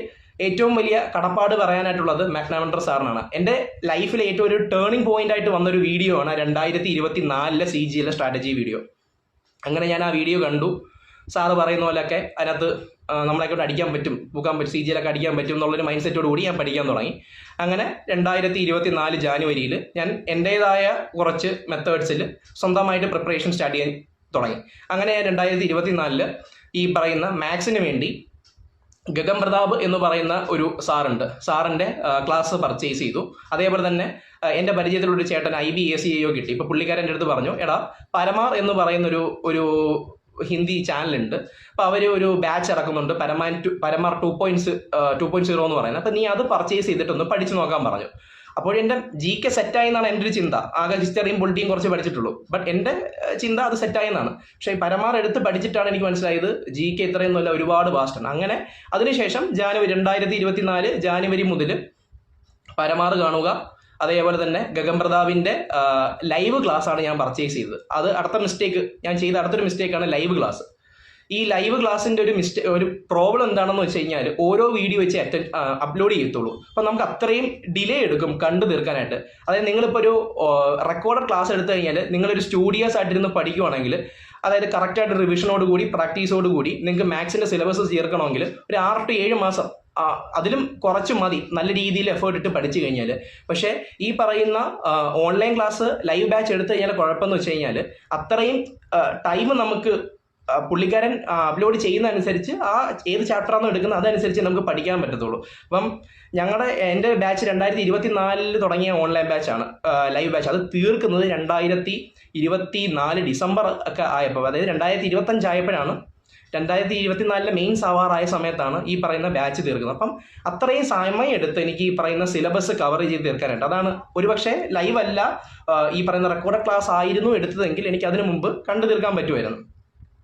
ഏറ്റവും വലിയ കടപ്പാട് പറയാനായിട്ടുള്ളത് മാഗ്നാമെൻഡർ സാറിനാണ്. എൻ്റെ ലൈഫിലെ ഏറ്റവും ഒരു ടേണിംഗ് പോയിന്റ് ആയിട്ട് വന്നൊരു വീഡിയോ ആണ് 2024 CGL സ്ട്രാറ്റജി വീഡിയോ. അങ്ങനെ ഞാൻ ആ വീഡിയോ കണ്ടു. സാറ് പറയുന്ന പോലെയൊക്കെ അതിനകത്ത് നമ്മളെക്കൊണ്ട് അടിക്കാൻ പറ്റും, പൂക്കാൻ പറ്റും, CGL ഒക്കെ അടിക്കാൻ പറ്റും എന്നുള്ളൊരു മൈൻഡ് സെറ്റോട് കൂടി ഞാൻ പഠിക്കാൻ തുടങ്ങി. അങ്ങനെ 2024 ജാനുവരിയിൽ ഞാൻ എൻ്റേതായ കുറച്ച് മെത്തേഡ്സിൽ സ്വന്തമായിട്ട് പ്രിപ്പറേഷൻ സ്റ്റാർട്ട് ചെയ്യാൻ തുടങ്ങി. അങ്ങനെ ഞാൻ 2024 ഈ പറയുന്ന മാത്സിന് വേണ്ടി ഗഗൻ പ്രതാപ് എന്ന് പറയുന്ന ഒരു സാറുണ്ട്, സാറിൻ്റെ ക്ലാസ് പർച്ചേസ് ചെയ്തു. അതേപോലെ തന്നെ എൻ്റെ പരിചയത്തിലുള്ള ഒരു ചേട്ടൻ IBACAO കിട്ടി. ഇപ്പോൾ പുള്ളിക്കാരൻ്റെ അടുത്ത് പറഞ്ഞു, എടാ പരമാർ എന്ന് പറയുന്നൊരു ഹിന്ദി ചാനലുണ്ട്, അപ്പോൾ അവർ ഒരു ബാച്ച് ഇറക്കുന്നുണ്ട്, പരമാർ 2.0 എന്ന് പറയുന്നത്. അപ്പോൾ നീ അത് പർച്ചേസ് ചെയ്തിട്ടൊന്ന് പഠിച്ചു നോക്കാൻ പറഞ്ഞു. അപ്പോൾ എൻ്റെ GK സെറ്റായി എന്നാണ് എൻ്റെ ഒരു ചിന്ത. ആകെ ഹിസ്റ്ററിയും പൊളിറ്റിയും കുറച്ച് പഠിച്ചിട്ടുള്ളൂ. ബട്ട് എൻ്റെ ചിന്ത അത് സെറ്റായി എന്നാണ്. പക്ഷേ പരമാർ എടുത്ത് പഠിച്ചിട്ടാണ് എനിക്ക് മനസ്സിലായത് GK ഇത്രയൊന്നുമല്ല, ഒരുപാട് വാസ്റ്റാണ്. അങ്ങനെ അതിനുശേഷം 2024 ജാനുവരി മുതൽ പരമാർ കാണുക, അതേപോലെ തന്നെ ഗഗൻ പ്രതാപിൻ്റെ ലൈവ് ക്ലാസ് ആണ് ഞാൻ പർച്ചേസ് ചെയ്തത്. അത് ഞാൻ ചെയ്ത അടുത്തൊരു മിസ്റ്റേക്കാണ് ലൈവ് ക്ലാസ്. ഈ ലൈവ് ക്ലാസ്സിൻ്റെ ഒരു പ്രോബ്ലം എന്താണെന്ന് വെച്ച് കഴിഞ്ഞാൽ ഓരോ വീഡിയോ വെച്ച് അപ്ലോഡ് ചെയ്യത്തുള്ളൂ. അപ്പം നമുക്ക് അത്രയും ഡിലേ എടുക്കും കണ്ടു തീർക്കാനായിട്ട്. അതായത് നിങ്ങളിപ്പോൾ ഒരു റെക്കോർഡഡ് ക്ലാസ് എടുത്തു കഴിഞ്ഞാൽ നിങ്ങളൊരു സ്റ്റുഡിയോസ് ആയിട്ടിരുന്ന് പഠിക്കുവാണെങ്കിൽ, അതായത് കറക്റ്റായിട്ട് റിവിഷനോട് കൂടി പ്രാക്ടീസോട് കൂടി നിങ്ങൾക്ക് മാത്സിൻ്റെ സിലബസ് ചേർക്കണമെങ്കിൽ ഒരു 6 to 7 മാസം, അതിലും കുറച്ച് മതി നല്ല രീതിയിൽ എഫേർട്ട് ഇട്ട് പഠിച്ചു കഴിഞ്ഞാൽ. പക്ഷേ ഈ പറയുന്ന ഓൺലൈൻ ക്ലാസ് ലൈവ് ബാച്ച് എടുത്തു കഴിഞ്ഞാൽ കുഴപ്പമെന്ന് വെച്ച് കഴിഞ്ഞാൽ അത്രയും ടൈം നമുക്ക് പുള്ളിക്കാരൻ അപ്ലോഡ് ചെയ്യുന്ന അനുസരിച്ച് ഏത് ചാപ്റ്ററാണോ എടുക്കുന്നത് അതനുസരിച്ച് നമുക്ക് പഠിക്കാൻ പറ്റത്തുള്ളൂ. അപ്പം എൻ്റെ ബാച്ച് 2024 തുടങ്ങിയ ഓൺലൈൻ ബാച്ചാണ്, ലൈവ് ബാച്ച്. അത് തീർക്കുന്നത് 2024 ഡിസംബർ ഒക്കെ ആയപ്പോൾ, അതായത് 2025 ആയപ്പോഴാണ്, 2024 മെയിൻസ് ആവാറായ സമയത്താണ് ഈ പറയുന്ന ബാച്ച് തീർക്കുന്നത്. അപ്പം അത്രയും സമയം എടുത്ത് എനിക്ക് ഈ പറയുന്ന സിലബസ് കവർ ചെയ്ത് തീർക്കാനായിട്ട്. അതാണ് ഒരുപക്ഷെ ലൈവ് അല്ല, ഈ പറയുന്ന റെക്കോർഡ് ക്ലാസ് ആയിരുന്നു എടുത്തതെങ്കിൽ എനിക്ക് അതിനു മുമ്പ് കണ്ടു തീർക്കാൻ പറ്റുമായിരുന്നു.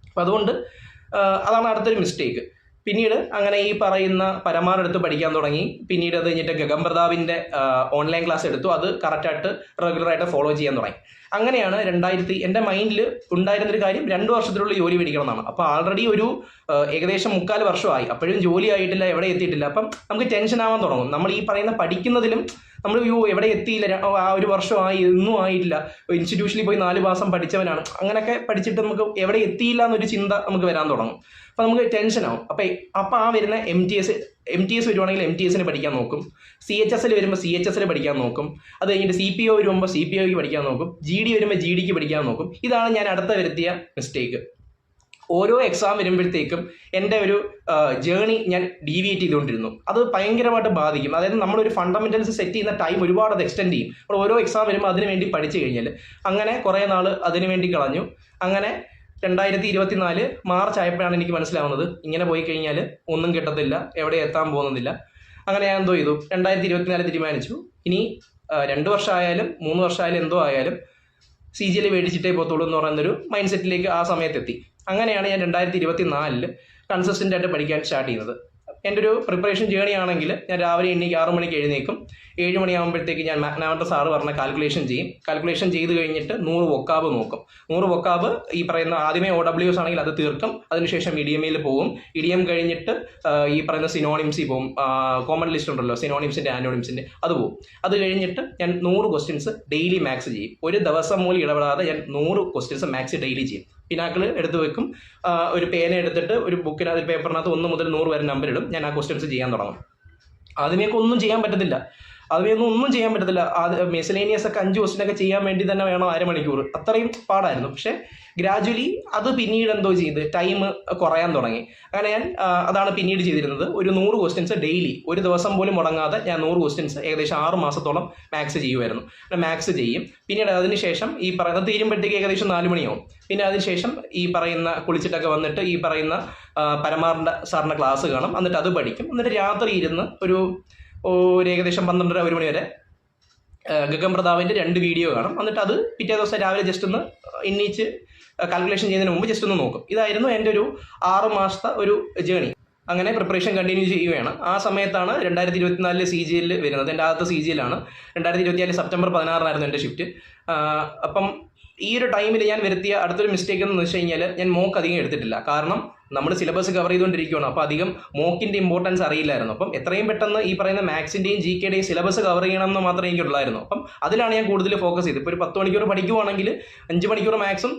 അപ്പം അതുകൊണ്ട് അതാണ് അടുത്തൊരു മിസ്റ്റേക്ക്. പിന്നീട് അങ്ങനെ ഈ പറയുന്ന പരമാർ എടുത്ത് പഠിക്കാൻ തുടങ്ങി. പിന്നീട് അത് കഴിഞ്ഞിട്ട് ഗഗൻ പ്രതാപിൻ്റെ ഓൺലൈൻ ക്ലാസ് എടുത്തു. അത് കറക്റ്റായിട്ട് റെഗുലറായിട്ട് ഫോളോ ചെയ്യാൻ തുടങ്ങി. അങ്ങനെയാണ് എൻ്റെ മൈൻഡിൽ ഉണ്ടായിരുന്നൊരു കാര്യം 2 വർഷത്തിലുള്ള ജോലി മേടിക്കണം എന്നാണ്. അപ്പോൾ ആൾറെഡി ഒരു ഏകദേശം 3/4 വർഷമായി, അപ്പോഴും ജോലി ആയിട്ടില്ല, എവിടെ എത്തിയിട്ടില്ല. അപ്പം നമുക്ക് ടെൻഷൻ ആവാൻ തുടങ്ങും. നമ്മൾ ഈ പറയുന്ന പഠിക്കുന്നതിലും നമ്മൾ എവിടെ എത്തിയില്ല, ആ 1 വർഷമായി, ഒന്നും ആയിട്ടില്ല, ഇൻസ്റ്റിറ്റ്യൂഷനിൽ പോയി 4 മാസം പഠിച്ചവനാണ്, അങ്ങനെയൊക്കെ പഠിച്ചിട്ട് നമുക്ക് എവിടെ എത്തിയില്ല എന്നൊരു ചിന്ത നമുക്ക് വരാൻ തുടങ്ങും. അപ്പോൾ നമുക്ക് ടെൻഷനാവും. അപ്പോൾ ആ വരുന്ന MTS വരുവാണെങ്കിൽ MTSന് പഠിക്കാൻ നോക്കും, CHSൽ വരുമ്പോൾ CHSൽ പഠിക്കാൻ നോക്കും, അത് കഴിഞ്ഞിട്ട് CPO വരുമ്പോൾ CPOയ്ക്ക് പഠിക്കാൻ നോക്കും, GD വരുമ്പോൾ GDക്ക് പഠിക്കാൻ നോക്കും. ഇതാണ് ഞാൻ അടുത്ത വരുത്തിയ മിസ്റ്റേക്ക്. ഓരോ എക്സാം വരുമ്പോഴത്തേക്കും എൻ്റെ ഒരു ജേണി ഞാൻ ഡീവിയേറ്റ് ചെയ്തുകൊണ്ടിരുന്നു. അത് ഭയങ്കരമായിട്ട് ബാധിക്കും. അതായത് നമ്മളൊരു ഫണ്ടമെന്റൽസ് സെറ്റ് ചെയ്യുന്ന ടൈം ഒരുപാട് അത് എക്സ്റ്റെൻഡ് ചെയ്യും. അപ്പോൾ ഓരോ എക്സാം വരുമ്പോൾ അതിന് വേണ്ടി പഠിച്ചു കഴിഞ്ഞാൽ അങ്ങനെ കുറേ നാൾ അതിന് വേണ്ടി കളഞ്ഞു. അങ്ങനെ 2024 മാർച്ച് ആയപ്പോഴാണ് എനിക്ക് മനസ്സിലാവുന്നത്, ഇങ്ങനെ പോയി കഴിഞ്ഞാൽ ഒന്നും കിട്ടത്തില്ല, എവിടെ എത്താൻ പോകുന്നില്ല. അങ്ങനെ ഞാൻ എന്തോ ചെയ്തു, 2024 തീരുമാനിച്ചു, ഇനി 2 വർഷമായാലും 3 വർഷമായാലും എന്തോ ആയാലും CGL മേടിച്ചിട്ടേ പോകത്തുള്ളൂ എന്ന് പറയുന്നൊരു മൈൻഡ് സെറ്റിലേക്ക് ആ സമയത്തെത്തി. അങ്ങനെയാണ് ഞാൻ 2024 കൺസിസ്റ്റൻ്റ് ആയിട്ട് പഠിക്കാൻ സ്റ്റാർട്ട് ചെയ്യുന്നത്. എൻ്റെ ഒരു പ്രിപ്പറേഷൻ ജേണി ആണെങ്കിൽ ഞാൻ രാവിലെ എണ്ണീക്ക് 6 മണിക്ക് എഴുന്നേക്കും. 7 മണിയാകുമ്പോഴത്തേക്ക് ഞാൻ മാഗ്നാമെൻഡർ സാറ് പറഞ്ഞ കാൽക്കുലേഷൻ ചെയ്യും. കാൽക്കുലേഷൻ ചെയ്ത് കഴിഞ്ഞിട്ട് 100 വൊക്കാബ് നോക്കും. 100 വൊക്കാബ് ഈ പറയുന്ന ആദ്യമേ OWS ആണെങ്കിൽ അത് തീർക്കും. അതിനുശേഷം EDMയിൽ പോകും. EDM കഴിഞ്ഞിട്ട് ഈ പറയുന്ന സിനോണിംസിൽ പോകും. കോമൺ ലിസ്റ്റ് ഉണ്ടല്ലോ, സിനോണിംസിൻ്റെ ആനോണിംസിൻ്റെ, അത് പോകും. അത് കഴിഞ്ഞിട്ട് ഞാൻ 100 ക്വസ്റ്റ്യൻസ് ഡെയിലി മാത്സ് ചെയ്യും. ഒരു ദിവസം പോലും ഇടപെടാതെ ഞാൻ 100 ക്വസ്റ്റ്യൻസ് മാത്സ് ഡെയിലി ചെയ്യും. പിനാക്കിൾ എടുത്ത് വെക്കും, ഒരു പേന എടുത്തിട്ട് ഒരു ബുക്കിനകത്ത് പേപ്പറിനകത്ത് 1 മുതൽ 100 വരെ നമ്പർ ഇടും. ഞാൻ ആ ക്വസ്റ്റ്യൻസ് ചെയ്യാൻ തുടങ്ങും. ആദ്യമേക്ക് ഒന്നും ചെയ്യാൻ പറ്റത്തില്ല. ഒന്നും ചെയ്യാൻ പറ്റത്തില്ല. മിസലേനിയസ് ഒക്കെ 5 ക്വസ്റ്റ്യനൊക്കെ ചെയ്യാൻ വേണ്ടി തന്നെ വേണം അരമണിക്കൂർ. അത്രയും പാടായിരുന്നു. പക്ഷെ ഗ്രാജുവലി അത് പിന്നീട് എന്തോ ചെയ്ത് ടൈം കുറയാൻ തുടങ്ങി. അങ്ങനെ ഞാൻ അതാണ് പിന്നീട് ചെയ്തിരുന്നത്. ഒരു 100 ക്വസ്റ്റ്യൻസ് ഡെയിലി, ഒരു ദിവസം പോലും മുടങ്ങാതെ ഞാൻ 100 ക്വസ്റ്റ്യൻസ് ഏകദേശം 6 മാസത്തോളം മാത്സ് ചെയ്യുമായിരുന്നു. മാത്സ് ചെയ്യും. പിന്നീട് അതിനുശേഷം ഈ പറയുന്നത് തീരുമ്പോഴത്തേക്ക് ഏകദേശം 4 മണിയാവും. പിന്നെ അതിനുശേഷം ഈ പറയുന്ന കുളിച്ചിട്ടൊക്കെ വന്നിട്ട് ഈ പറയുന്ന പരമാറിൻ്റെ സാറിൻ്റെ ക്ലാസ് കാണും. എന്നിട്ട് അത് പഠിക്കും. എന്നിട്ട് രാത്രി ഇരുന്ന് ഒരു ഏകദേശം 12:30 1 മണി വരെ ഗഗൻ പ്രതാപിൻ്റെ 2 വീഡിയോ കാണും. എന്നിട്ട് അത് പിറ്റേ ദിവസം രാവിലെ ജസ്റ്റ് ഒന്ന് എണ്ണീച്ച് കാൽക്കുലേഷൻ ചെയ്യുന്നതിന് മുമ്പ് ജസ്റ്റ് ഒന്ന് നോക്കും. ഇതായിരുന്നു എൻ്റെ ഒരു 6 മാസത്തെ ഒരു ജേണി. അങ്ങനെ പ്രിപ്പറേഷൻ കണ്ടിന്യൂ ചെയ്യുകയാണ്. ആ സമയത്താണ് 2024 CGL വരുന്നത്. എൻ്റെ ആദ്യത്തെ CGL-ആണ്. 2024 സെപ്റ്റംബർ 16 എൻ്റെ ഷിഫ്റ്റ്. അപ്പം ഈ ഒരു ടൈമിൽ ഞാൻ വരുത്തിയ അടുത്തൊരു മിസ്റ്റേക്ക് എന്ന് വെച്ച് കഴിഞ്ഞാൽ ഞാൻ മോക്ക് അധികം എടുത്തിട്ടില്ല. കാരണം നമ്മൾ സിലബസ് കവർ ചെയ്തുകൊണ്ടിരിക്കുകയാണ്. അപ്പോൾ അധികം മോക്കിൻ്റെ ഇമ്പോർട്ടൻസ് അറിയില്ലായിരുന്നു. അപ്പം എത്രയും പെട്ടെന്ന് ഈ പറയുന്ന മാത്സിൻ്റെയും GK-യുടെയും സിലബസ് കവർ ചെയ്യണമെന്ന് മാത്രമേ എനിക്കുള്ളായിരുന്നു. അപ്പം അതിലാണ് ഞാൻ കൂടുതൽ ഫോക്കസ് ചെയ്തത്. ഇപ്പോൾ ഒരു 10 മണിക്കൂർ പഠിക്കുവാണെങ്കിൽ 5 മണിക്കൂർ മാത്സും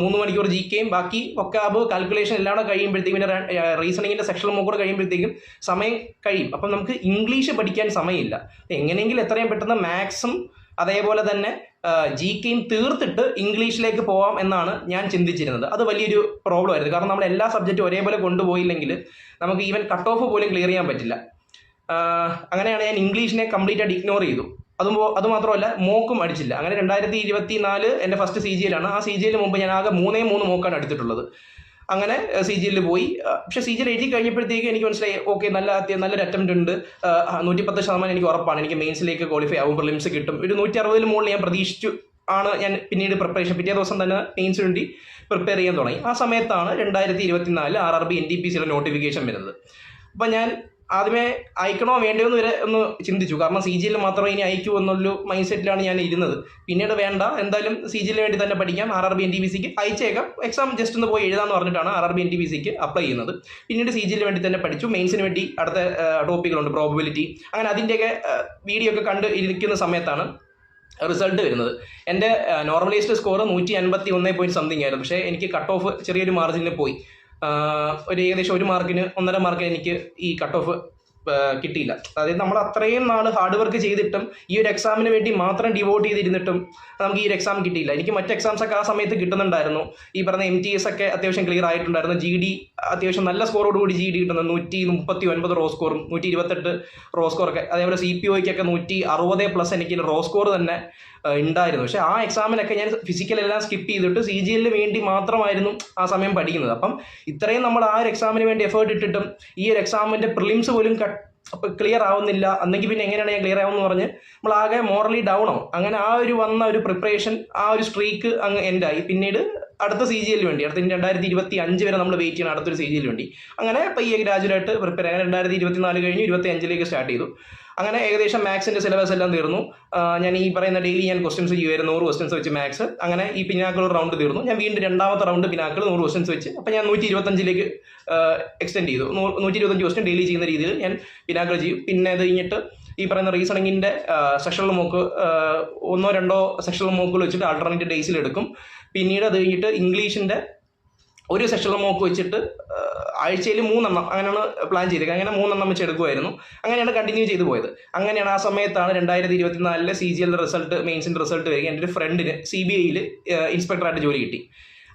3 മണിക്കൂർ GK-യും ബാക്കി വൊക്കാബ് കാൽക്കുലേഷൻ എല്ലാം കൂടെ കഴിയുമ്പോഴത്തേക്കും പിന്നെ റീസണിങ്ങിൻ്റെ സെക്ഷൽ മോക്കൂടെ കഴിയുമ്പോഴത്തേക്കും സമയം കഴിയും. അപ്പം നമുക്ക് ഇംഗ്ലീഷ് പഠിക്കാൻ സമയമില്ല. എങ്ങനെയെങ്കിലും എത്രയും പെട്ടെന്ന് മാത്സും അതേപോലെ തന്നെ GK-യും തീർത്തിട്ട് ഇംഗ്ലീഷിലേക്ക് പോവാം എന്നാണ് ഞാൻ ചിന്തിച്ചിരുന്നത്. അത് വലിയൊരു പ്രോബ്ലം ആയിരുന്നു. കാരണം നമ്മൾ എല്ലാ സബ്ജക്റ്റും ഒരേപോലെ കൊണ്ടുപോയില്ലെങ്കിൽ നമുക്ക് ഈവൻ കട്ട് ഓഫ് പോലും ക്ലിയർ ചെയ്യാൻ പറ്റില്ല. അങ്ങനെയാണ് ഞാൻ ഇംഗ്ലീഷിനെ കംപ്ലീറ്റ് ആയിട്ട് ഇഗ്നോർ ചെയ്തു. അതുമാത്രമല്ല മോക്കും അടിച്ചില്ല. അങ്ങനെ 2024 എൻ്റെ ഫസ്റ്റ് CGL-ആണ്. ആ CGL മുമ്പ് ഞാൻ ആകെ 3 മോക്കാണ് എടുത്തിട്ടുള്ളത്. അങ്ങനെ CGL പോയി. പക്ഷേ CGL എഴുതി കഴിഞ്ഞപ്പോഴത്തേക്ക് എനിക്ക് മനസ്സിലായി ഓക്കെ നല്ലൊരു അറ്റംപ്റ്റ് ഉണ്ട്. 110% എനിക്ക് ഉറപ്പാണ് എനിക്ക് മെയിൻസിലേക്ക് ക്വാളിഫൈ ആവും, പ്രിലിംസ് കിട്ടും. ഒരു 160 മുകളിൽ ഞാൻ പ്രതീക്ഷിച്ചു ആണ് ഞാൻ പിന്നീട് പ്രിപ്പറേഷൻ പിറ്റേ ദിവസം തന്നെ മെയിൻസിന് വേണ്ടി പ്രിപ്പയർ ചെയ്യാൻ തുടങ്ങി. ആ സമയത്താണ് 2024 RRB NTPCയുടെ നോട്ടിഫിക്കേഷൻ വരുന്നത്. അപ്പം ഞാൻ ആദ്യമേ അയക്കണോ വേണ്ടയോ എന്ന് വരെ ഒന്ന് ചിന്തിച്ചു. കാരണം CGL മാത്രമേ ഇനി അയക്കൂ എന്നുള്ളൊരു മൈൻഡ് സെറ്റിലാണ് ഞാൻ ഇരുന്നത്. പിന്നീട് വേണ്ട, എന്തായാലും CGL വേണ്ടി തന്നെ പഠിക്കാം, RRB NTPCക്ക് അയച്ചേക്കാം, എക്സാം ജസ്റ്റ് ഒന്ന് പോയി എഴുതാമെന്ന് പറഞ്ഞിട്ടാണ് RRB NTPCക്ക് അപ്ലൈ ചെയ്യുന്നത്. പിന്നീട് CGL വേണ്ടി തന്നെ പഠിച്ചു. മെയിൻസിന് വേണ്ടി അടുത്ത ടോപ്പിക്കുകളുണ്ട്, പ്രോബബിലിറ്റി, അങ്ങനെ അതിൻ്റെയൊക്കെ വീഡിയോ ഒക്കെ കണ്ട് ഇരിക്കുന്ന സമയത്താണ് റിസൾട്ട് വരുന്നത്. എൻ്റെ നോർമലൈസ്ഡ് സ്കോർ 151 ആയിരുന്നു. പക്ഷേ എനിക്ക് കട്ട് ഓഫ് ചെറിയൊരു മാർജിനിൽ പോയി. ഒരു ഏകദേശം 1 മാർക്കിന് 1.5 മാർക്കിന് എനിക്ക് ഈ കട്ട് ഓഫ് കിട്ടിയില്ല. അതായത് നമ്മൾ അത്രയും നാൾ ഹാർഡ് വർക്ക് ചെയ്തിട്ടും ഈ ഒരു എക്സാമിന് വേണ്ടി മാത്രം ഡിവോട്ട് ചെയ്തിരുന്നിട്ടും നമുക്ക് ഈ ഒരു എക്സാം കിട്ടിയില്ല. എനിക്ക് മറ്റ് എക്സാംസ് ഒക്കെ ആ സമയത്ത് കിട്ടുന്നുണ്ടായിരുന്നു. ഈ പറഞ്ഞ MTS ഒക്കെ അത്യാവശ്യം ക്ലിയർ ആയിട്ടുണ്ടായിരുന്നു. GD അത്യാവശ്യം നല്ല സ്കോറോടുകൂടി GD കിട്ടുന്നത് 139 റോ സ്കോറും 128 റോ സ്കോറൊക്കെ. അതേപോലെ CPOയ്ക്കൊക്കെ 160+ എനിക്ക് റോ സ്കോർ തന്നെ ഉണ്ടായിരുന്നു. പക്ഷേ ആ എക്സാമിനൊക്കെ ഞാൻ ഫിസിക്കലെല്ലാം സ്കിപ്പ് ചെയ്തിട്ട് CGL വേണ്ടി മാത്രമായിരുന്നു ആ സമയം പഠിക്കുന്നത്. അപ്പം ഇത്രയും നമ്മൾ ആ ഒരു എക്സാമിന് വേണ്ടി എഫേർട്ട് ഇട്ടിട്ടും ഈ ഒരു എക്സാമിൻ്റെ പ്രിലിംസ് പോലും ക്ലിയർ ആവുന്നില്ല. അന്നെങ്കിൽ പിന്നെ എങ്ങനെയാണ് ഞാൻ ക്ലിയർ ആവുമെന്ന് പറഞ്ഞ് നമ്മൾ ആകെ മോറലി ഡൗൺ ആവും. അങ്ങനെ ആ ഒരു വന്ന ഒരു പ്രിപ്പറേഷൻ, ആ ഒരു സ്ട്രീക്ക് അങ്ങ് എൻഡായി. പിന്നീട് അടുത്ത CGL വേണ്ടി അടുത്ത 2025 വരെ നമ്മൾ വെയിറ്റ് ചെയ്യണം അടുത്തൊരു CGL വേണ്ടി. അങ്ങനെ പയ്യെ ഗ്രാജുവലായിട്ട് പ്രിപ്പയർ. അങ്ങനെ 2024 കഴിഞ്ഞ് 2025 സ്റ്റാർട്ട് ചെയ്തു. അങ്ങനെ ഏകദേശം മാത്സിൻ്റെ സിലബസ് എല്ലാം തീർന്നു. ഞാൻ ഈ പറയുന്ന ഡെയിലി ഞാൻ ക്വസ്റ്റ്യൻസ് ചെയ്യുമായിരുന്നു, 100 ക്വസ്റ്റ്യൻസ് വെച്ച് മാത്സ്. അങ്ങനെ ഈ പിനാക്കിൾ റൗണ്ട് തീർന്നു. ഞാൻ വീണ്ടും രണ്ടാമത്തെ റൗണ്ട് പിനാക്കിൾ 100 ക്വസ്റ്റ്യൻസ് വെച്ച്. അപ്പോൾ ഞാൻ 125 എക്സ്റ്റെൻഡ് ചെയ്തു. 125 ക്വസ്റ്റ്യൻ ഡെയിലി ചെയ്യുന്ന രീതിയിൽ ഞാൻ പിനാക്കിൾ ചെയ്യും. പിന്നെ അത് കഴിഞ്ഞിട്ട് ഈ പറയുന്ന റീസണിങ്ങിൻ്റെ സെക്ഷണൽ മോക്ക് 1-2 സെക്ഷണൽ മോക്കുകൾ വെച്ചിട്ട് ആൾട്ടർനേറ്റീവ് ഡേയ്സിൽ എടുക്കും. പിന്നീട് അത് കഴിഞ്ഞിട്ട് ഇംഗ്ലീഷിൻ്റെ ഒരു സെക്ഷണൽ മോക്ക് വെച്ചിട്ട് ആഴ്ചയിൽ 3 അങ്ങനെയാണ് പ്ലാൻ ചെയ്തത്. അങ്ങനെ 3 വെച്ച് എടുക്കുമായിരുന്നു. അങ്ങനെയാണ് കണ്ടിന്യൂ ചെയ്തു പോയത്. അങ്ങനെയാണ് ആ സമയത്താണ് 2024 CGL റിസൾട്ട്, മെയിൻസിൻ്റെ റിസൾട്ട് വരിക. എൻ്റെ ഒരു ഫ്രണ്ടിന് CBIയിൽ ഇൻസ്പെക്ടറായിട്ട് ജോലി കിട്ടി.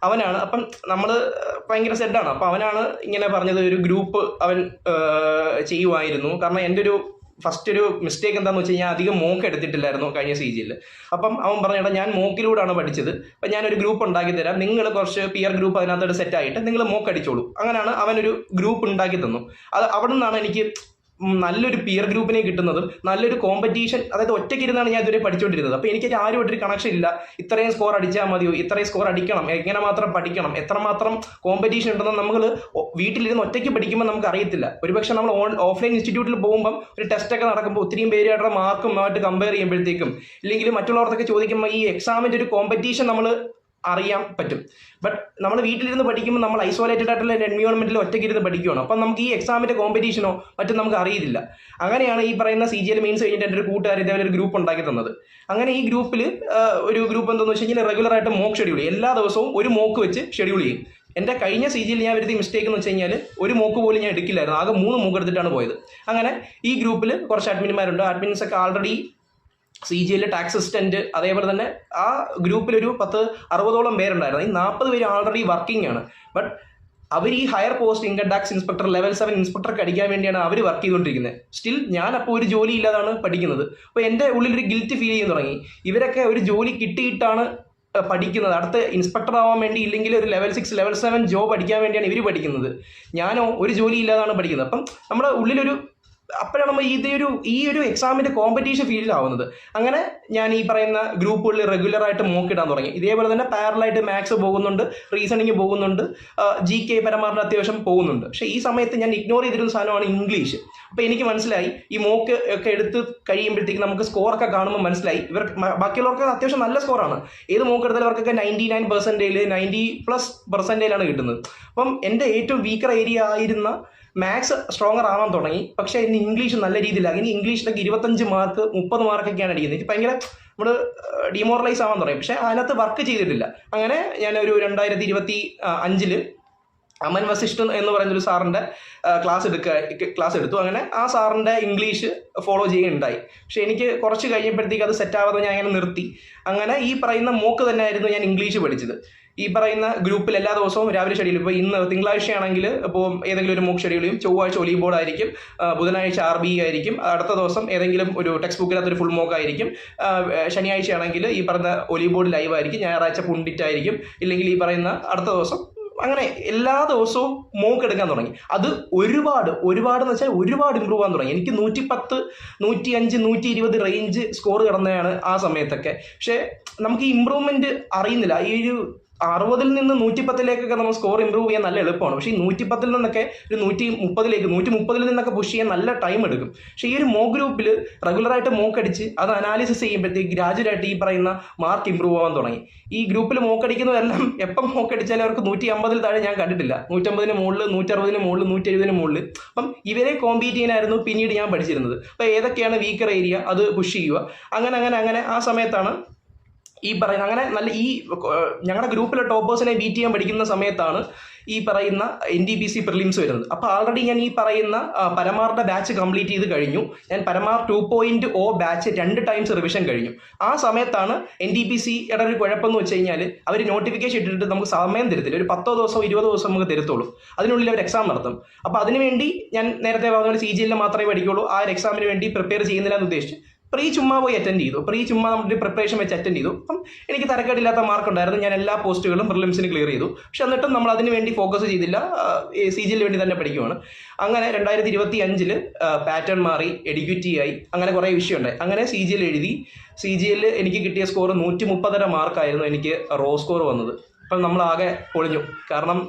അവനാണ്. അപ്പം നമ്മൾ ഭയങ്കര സെഡാണ്. അപ്പം അവനാണ് ഇങ്ങനെ പറഞ്ഞത്, ഒരു ഗ്രൂപ്പ് അവൻ ചെയ്യുമായിരുന്നു. കാരണം എൻ്റെ ഒരു ഫസ്റ്റ് ഒരു മിസ്റ്റേക്ക് എന്താണെന്ന് വെച്ച് കഴിഞ്ഞാൽ അധികം മോക്ക് എടുത്തിട്ടില്ലായിരുന്നു കഴിഞ്ഞ CGL. അപ്പം അവൻ പറഞ്ഞേട്ടാ ഞാൻ മോക്കിലൂടെയാണ് പഠിച്ചത്, അപ്പം ഞാനൊരു ഗ്രൂപ്പ് ഉണ്ടാക്കി തരാം, നിങ്ങൾ കുറച്ച് പിയർ ഗ്രൂപ്പ് അതിനകത്തോട്ട് സെറ്റായിട്ട് നിങ്ങൾ മോക്ക് അടിച്ചോളൂ. അങ്ങനെയാണ് അവനൊരു ഗ്രൂപ്പ് ഉണ്ടാക്കി തന്നു. അത് അവിടെ നിന്നാണ് എനിക്ക് നല്ലൊരു പിയർ ഗ്രൂപ്പിനെ കിട്ടുന്നതും നല്ലൊരു കോമ്പറ്റീഷൻ. അതായത് ഒറ്റയ്ക്കിരുന്നാണ് ഞാൻ ഇതുവരെ പഠിച്ചുകൊണ്ടിരുന്നത്. അപ്പോൾ എനിക്ക് ആരുമായിട്ടൊരു കണക്ഷൻ ഇല്ല. ഇത്രയും സ്കോർ അടിച്ചാൽ മതിയോ, ഇത്രയും സ്കോർ അടിക്കണം, എങ്ങനെ മാത്രം പഠിക്കണം, എത്രമാത്രം കോമ്പറ്റീഷൻ ഉണ്ടെന്ന് നമ്മൾ വീട്ടിലിരുന്ന് ഒറ്റയ്ക്ക് പഠിക്കുമ്പോൾ നമുക്ക് അറിയത്തില്ല. ഒരുപക്ഷെ നമ്മൾ ഓഫ്ലൈൻ ഇൻസ്റ്റിറ്റ്യൂട്ടിൽ പോകുമ്പം ഒരു ടെസ്റ്റൊക്കെ നടക്കുമ്പോൾ ഒത്തിരിയും പേരുമായിട്ടുള്ള മാർക്കുമായിട്ട് കമ്പയർ ചെയ്യുമ്പോഴത്തേക്കും ഇല്ലെങ്കിൽ മറ്റുള്ളവർക്കൊക്കെ ചോദിക്കുമ്പോൾ ഈ എക്സാമിൻ്റെ ഒരു കോമ്പറ്റീഷൻ നമ്മൾ അറിയാൻ പറ്റും. ബട്ട് നമ്മൾ വീട്ടിലിരുന്ന് പഠിക്കുമ്പോൾ നമ്മൾ ഐസോലേറ്റഡ് ആയിട്ടുള്ള എൻവയോൺമെന്റിൽ ഒറ്റയ്ക്കിരുന്ന് പഠിക്കുകയാണ്. അപ്പം നമുക്ക് ഈ എക്സാമിന്റെ കോമ്പറ്റീഷനോ മറ്റും നമുക്ക് അറിയില്ല. അങ്ങനെയാണ് ഈ പറയുന്ന CGL മെയിൻസ് കഴിഞ്ഞിട്ട് എൻ്റെ ഒരു കൂട്ടുകാർ ഇതേപോലെ ഒരു ഗ്രൂപ്പ് ഉണ്ടാക്കി തന്നത്. അങ്ങനെ ഈ ഗ്രൂപ്പിൽ ഒരു ഗ്രൂപ്പ് എന്താണെന്ന് വെച്ച് കഴിഞ്ഞാൽ റെഗുലർ ആയിട്ട് മോക്ക് ഷെഡ്യൂൾ ചെയ്യും. എല്ലാ ദിവസവും ഒരു മോക്ക് വെച്ച് ഷെഡ്യൂൾ ചെയ്യും. എൻ്റെ കഴിഞ്ഞ CG ഞാൻ വരുത്തിയ മിസ്റ്റേക്ക് എന്ന് വെച്ച് കഴിഞ്ഞാൽ ഒരു മോക്ക് പോലും ഞാൻ എടുക്കില്ലായിരുന്നു, ആകെ 3 മോക്ക് എടുത്തിട്ടാണ് പോയത്. അങ്ങനെ ഈ ഗ്രൂപ്പിൽ കുറച്ച് അഡ്മിന്മാരുണ്ട്. അഡ്മിൻസൊക്കെ ആൾറെഡി CG ടാക്സ് അസിസ്റ്റന്റ്, അതേപോലെ തന്നെ ആ ഗ്രൂപ്പിലൊരു 10-60ഓളം പേരുണ്ടായിരുന്നു. ഈ 40 പേര് ആൾറെഡി വർക്കിംഗ് ആണ്. ബട്ട് അവർ ഈ higher post income tax inspector level 7 ഇൻസ്പെക്ടർക്ക് അടിക്കാൻ വേണ്ടിയാണ് അവർ വർക്ക് ചെയ്തുകൊണ്ടിരിക്കുന്നത്. സ്റ്റിൽ ഞാൻ അപ്പോൾ ഒരു ജോലി ഇല്ലാതാണ് പഠിക്കുന്നത്. അപ്പോൾ എൻ്റെ ഉള്ളിലൊരു ഗിൽറ്റ് ഫീൽ ചെയ്യാൻ തുടങ്ങി. ഇവരൊക്കെ ഒരു ജോലി കിട്ടിയിട്ടാണ് പഠിക്കുന്നത്, അടുത്ത ഇൻസ്പെക്ടർ ആവാൻ വേണ്ടി, ഇല്ലെങ്കിൽ ഒരു ലെവൽ 6 ലെവൽ 7 ജോബ് അടിക്കാൻ വേണ്ടിയാണ് ഇവർ പഠിക്കുന്നത്. ഞാനോ ഒരു ജോലി ഇല്ലാതാണ് പഠിക്കുന്നത്. അപ്പം നമ്മുടെ ഉള്ളിലൊരു അപ്പോഴാണ് നമ്മൾ ഈ ഒരു എക്സാമിന്റെ കോമ്പറ്റീഷൻ ഫീൽഡിലാവുന്നത്. അങ്ങനെ ഞാൻ ഈ പറയുന്ന ഗ്രൂപ്പുകളിൽ റെഗുലറായിട്ട് മോക്കിടാൻ തുടങ്ങി. ഇതേപോലെ തന്നെ പാരലായിട്ട് മാത്സ് പോകുന്നുണ്ട്, റീസണിങ് പോകുന്നുണ്ട്, GK പരമാവധി അത്യാവശ്യം പോകുന്നുണ്ട്. പക്ഷേ ഈ സമയത്ത് ഞാൻ ഇഗ്നോർ ചെയ്തിരുന്ന സാധനമാണ് ഇംഗ്ലീഷ്. അപ്പോൾ എനിക്ക് മനസ്സിലായി ഈ മോക്ക് ഒക്കെ എടുത്ത് കഴിയുമ്പോഴത്തേക്ക് നമുക്ക് സ്കോറൊക്കെ കാണുമ്പോൾ മനസ്സിലായി ഇവർ ബാക്കിയുള്ളവർക്ക് അത്യാവശ്യം നല്ല സ്കോറാണ്. ഏത് മോക്ക് എടുത്താലും അവർക്കൊക്കെ 99% 90+% കിട്ടുന്നത്. അപ്പം എൻ്റെ ഏറ്റവും വീക്കർ ഏരിയ ആയിരുന്ന മാത്സ് സ്ട്രോങ്ങർ ആവാൻ തുടങ്ങി. പക്ഷേ ഇന്ന് ഇംഗ്ലീഷ് നല്ല രീതിയിലാണ്. ഇനി ഇംഗ്ലീഷിലൊക്കെ 25 മാർക്ക് 30 മാർക്കൊക്കെയാണ് അടിക്കുന്നത്. എനിക്ക് ഭയങ്കര നമ്മൾ ഡിമോറലൈസ് ആവാൻ തുടങ്ങി. പക്ഷേ അതിനകത്ത് വർക്ക് ചെയ്തിട്ടില്ല. അങ്ങനെ ഞാനൊരു 2025 അമൻ വസിഷ്ഠൻ എന്ന് പറയുന്നൊരു സാറിൻ്റെ ക്ലാസ് എടുത്തു. അങ്ങനെ ആ സാറിൻ്റെ ഇംഗ്ലീഷ് ഫോളോ ചെയ്യുകയുണ്ടായി. പക്ഷെ എനിക്ക് കുറച്ച് കഴിഞ്ഞപ്പോഴത്തേക്ക് അത് സെറ്റാവാതെ ഞാൻ അങ്ങനെ നിർത്തി. അങ്ങനെ ഈ പറയുന്ന മോക്ക് തന്നെയായിരുന്നു ഞാൻ ഇംഗ്ലീഷ് പഠിച്ചത്. ഈ പറയുന്ന ഗ്രൂപ്പിൽ എല്ലാ ദിവസവും രാവിലെ ഷെഡ്യൂൾ, ഇപ്പോൾ ഇന്ന് തിങ്കളാഴ്ചയാണെങ്കിൽ ഇപ്പോൾ ഏതെങ്കിലും ഒരു മോക്ക് ഷെഡ്യൂൾ ചെയ്യും, ചൊവ്വാഴ്ച വോളിബോൾ ആയിരിക്കും, ബുധനാഴ്ച RB ആയിരിക്കും, അടുത്ത ദിവസം ഏതെങ്കിലും ഒരു ടെക്സ്റ്റ് ബുക്കിനകത്തൊരു ഫുൾ മോക്ക് ആയിരിക്കും, ശനിയാഴ്ചയാണെങ്കിൽ ഈ പറയുന്ന വോളിബോൾ ലൈവ് ആയിരിക്കും, ഞായറാഴ്ച പുണ്ടിറ്റ് ആയിരിക്കും, ഇല്ലെങ്കിൽ ഈ പറയുന്ന അടുത്ത ദിവസം, അങ്ങനെ എല്ലാ ദിവസവും മോക്ക് എടുക്കാൻ തുടങ്ങി. അത് ഒരുപാട് എന്ന് വെച്ചാൽ ഒരുപാട് ഇമ്പ്രൂവ് ആകാൻ തുടങ്ങി. എനിക്ക് 110, 105, 120 റേഞ്ച് സ്കോർ കിടന്നതാണ് ആ സമയത്തൊക്കെ. പക്ഷേ നമുക്ക് ഈ ഇമ്പ്രൂവ്മെന്റ് അറിയുന്നില്ല. ഈ ഒരു 60-ൽ നിന്ന് 110-ലേക്കൊക്കെ നമ്മൾ സ്കോർ ഇമ്പ്രൂവ് ചെയ്യാൻ നല്ല എളുപ്പമാണ്. പക്ഷേ ഈ 110-ൽ നിന്നൊക്കെ ഒരു 130-ലേക്ക് 130-ൽ നിന്നൊക്കെ പുഷ് ചെയ്യാൻ നല്ല ടൈം എടുക്കും. പക്ഷേ ഈ ഒരു മോക്ക് ഗ്രൂപ്പിൽ റെഗുലറായിട്ട് മോക്ക് അടിച്ച് അത് അനാലിസിസ് ചെയ്യുമ്പോഴത്തേക്ക് ഗ്രാജുവലായിട്ട് ഈ പറയുന്ന മാർക്ക് ഇമ്പ്രൂവ് ആവാൻ തുടങ്ങി. ഈ ഗ്രൂപ്പിൽ മോക്ക് അടിക്കുന്നതെല്ലാം എപ്പം മോക്ക് അടിച്ചാലും അവർക്ക് 150-ൽ താഴെ ഞാൻ കണ്ടിട്ടില്ല. 150-ന് മുകളിൽ, 160-ന് മുകളിൽ, 170-ന് മുകളിൽ. അപ്പം ഇവരെ കോമ്പീറ്റ് ചെയ്യാനായിരുന്നു പിന്നീട് ഞാൻ പഠിച്ചിരുന്നത്. അപ്പോൾ ഏതൊക്കെയാണ് വീക്കർ ഏരിയ അത് പുഷ് ചെയ്യുക. അങ്ങനെ ആ സമയത്താണ് ഈ പറയുന്ന അങ്ങനെ നല്ല ഈ ഞങ്ങളുടെ ഗ്രൂപ്പിലെ ടോപ്പേഴ്സിനെ ബീറ്റ് ചെയ്യാൻ പഠിക്കുന്ന സമയത്താണ് ഈ പറയുന്ന NTPC പ്രിലിംസ് വരുന്നത്. അപ്പോൾ ആൾറെഡി ഞാൻ ഈ പറയുന്ന പരമാറിന്റെ ബാച്ച് കംപ്ലീറ്റ് ചെയ്ത് കഴിഞ്ഞു. ഞാൻ പരമാർ 2.0 ബാച്ച് 2 ടൈംസ് റിവിഷൻ കഴിഞ്ഞു. ആ സമയത്താണ് NTPCയുടെ ഒരു കുഴപ്പമെന്ന് വെച്ച് കഴിഞ്ഞാൽ അവർ നോട്ടിഫിക്കേഷൻ ഇട്ടിട്ട് നമുക്ക് സമയം തരത്തില്ല. ഒരു 10 ദിവസം 20 ദിവസം നമുക്ക് തരത്തുള്ളൂ. അതിനുള്ളിൽ അവർ എക്സാം നടത്തും. അപ്പോൾ അതിനുവേണ്ടി ഞാൻ നേരത്തെ പറഞ്ഞ CGL മാത്രമേ പഠിക്കുള്ളൂ. ആ ഒരു എക്സാമിന് വേണ്ടി പ്രിപ്പയർ ചെയ്യുന്നില്ല എന്ന് ഉദ്ദേശിച്ച് ചുമ്മാ പോയി അറ്റൻഡ് ചെയ്തു. ചുമ്മാ നമ്മുടെ പ്രിപ്പറേഷൻ വെച്ച് അറ്റൻഡ് ചെയ്തു. അപ്പം എനിക്ക് തരക്കേടില്ലാത്ത മാർക്ക് ഉണ്ടായിരുന്നു. ഞാൻ എല്ലാ പോസ്റ്റുകളും പ്രിലിംസിന് ക്ലിയർ ചെയ്തു. പക്ഷെ എന്നിട്ടും നമ്മൾ അതിന് വേണ്ടി ഫോക്കസ് ചെയ്തില്ല. CGL വേണ്ടി തന്നെ പഠിക്കുവാണ്. അങ്ങനെ 2025 പാറ്റേൺ മാറി, എഡ്യൂക്കേറ്റീവ് ആയി, അങ്ങനെ കുറേ വിഷയമുണ്ടായി. അങ്ങനെ CGL എഴുതി. CGL എനിക്ക് കിട്ടിയ സ്കോർ 130.5 മാർക്കായിരുന്നു എനിക്ക് റോ സ്കോർ വന്നത്. അപ്പം നമ്മളാകെ പൊളിഞ്ഞു. കാരണം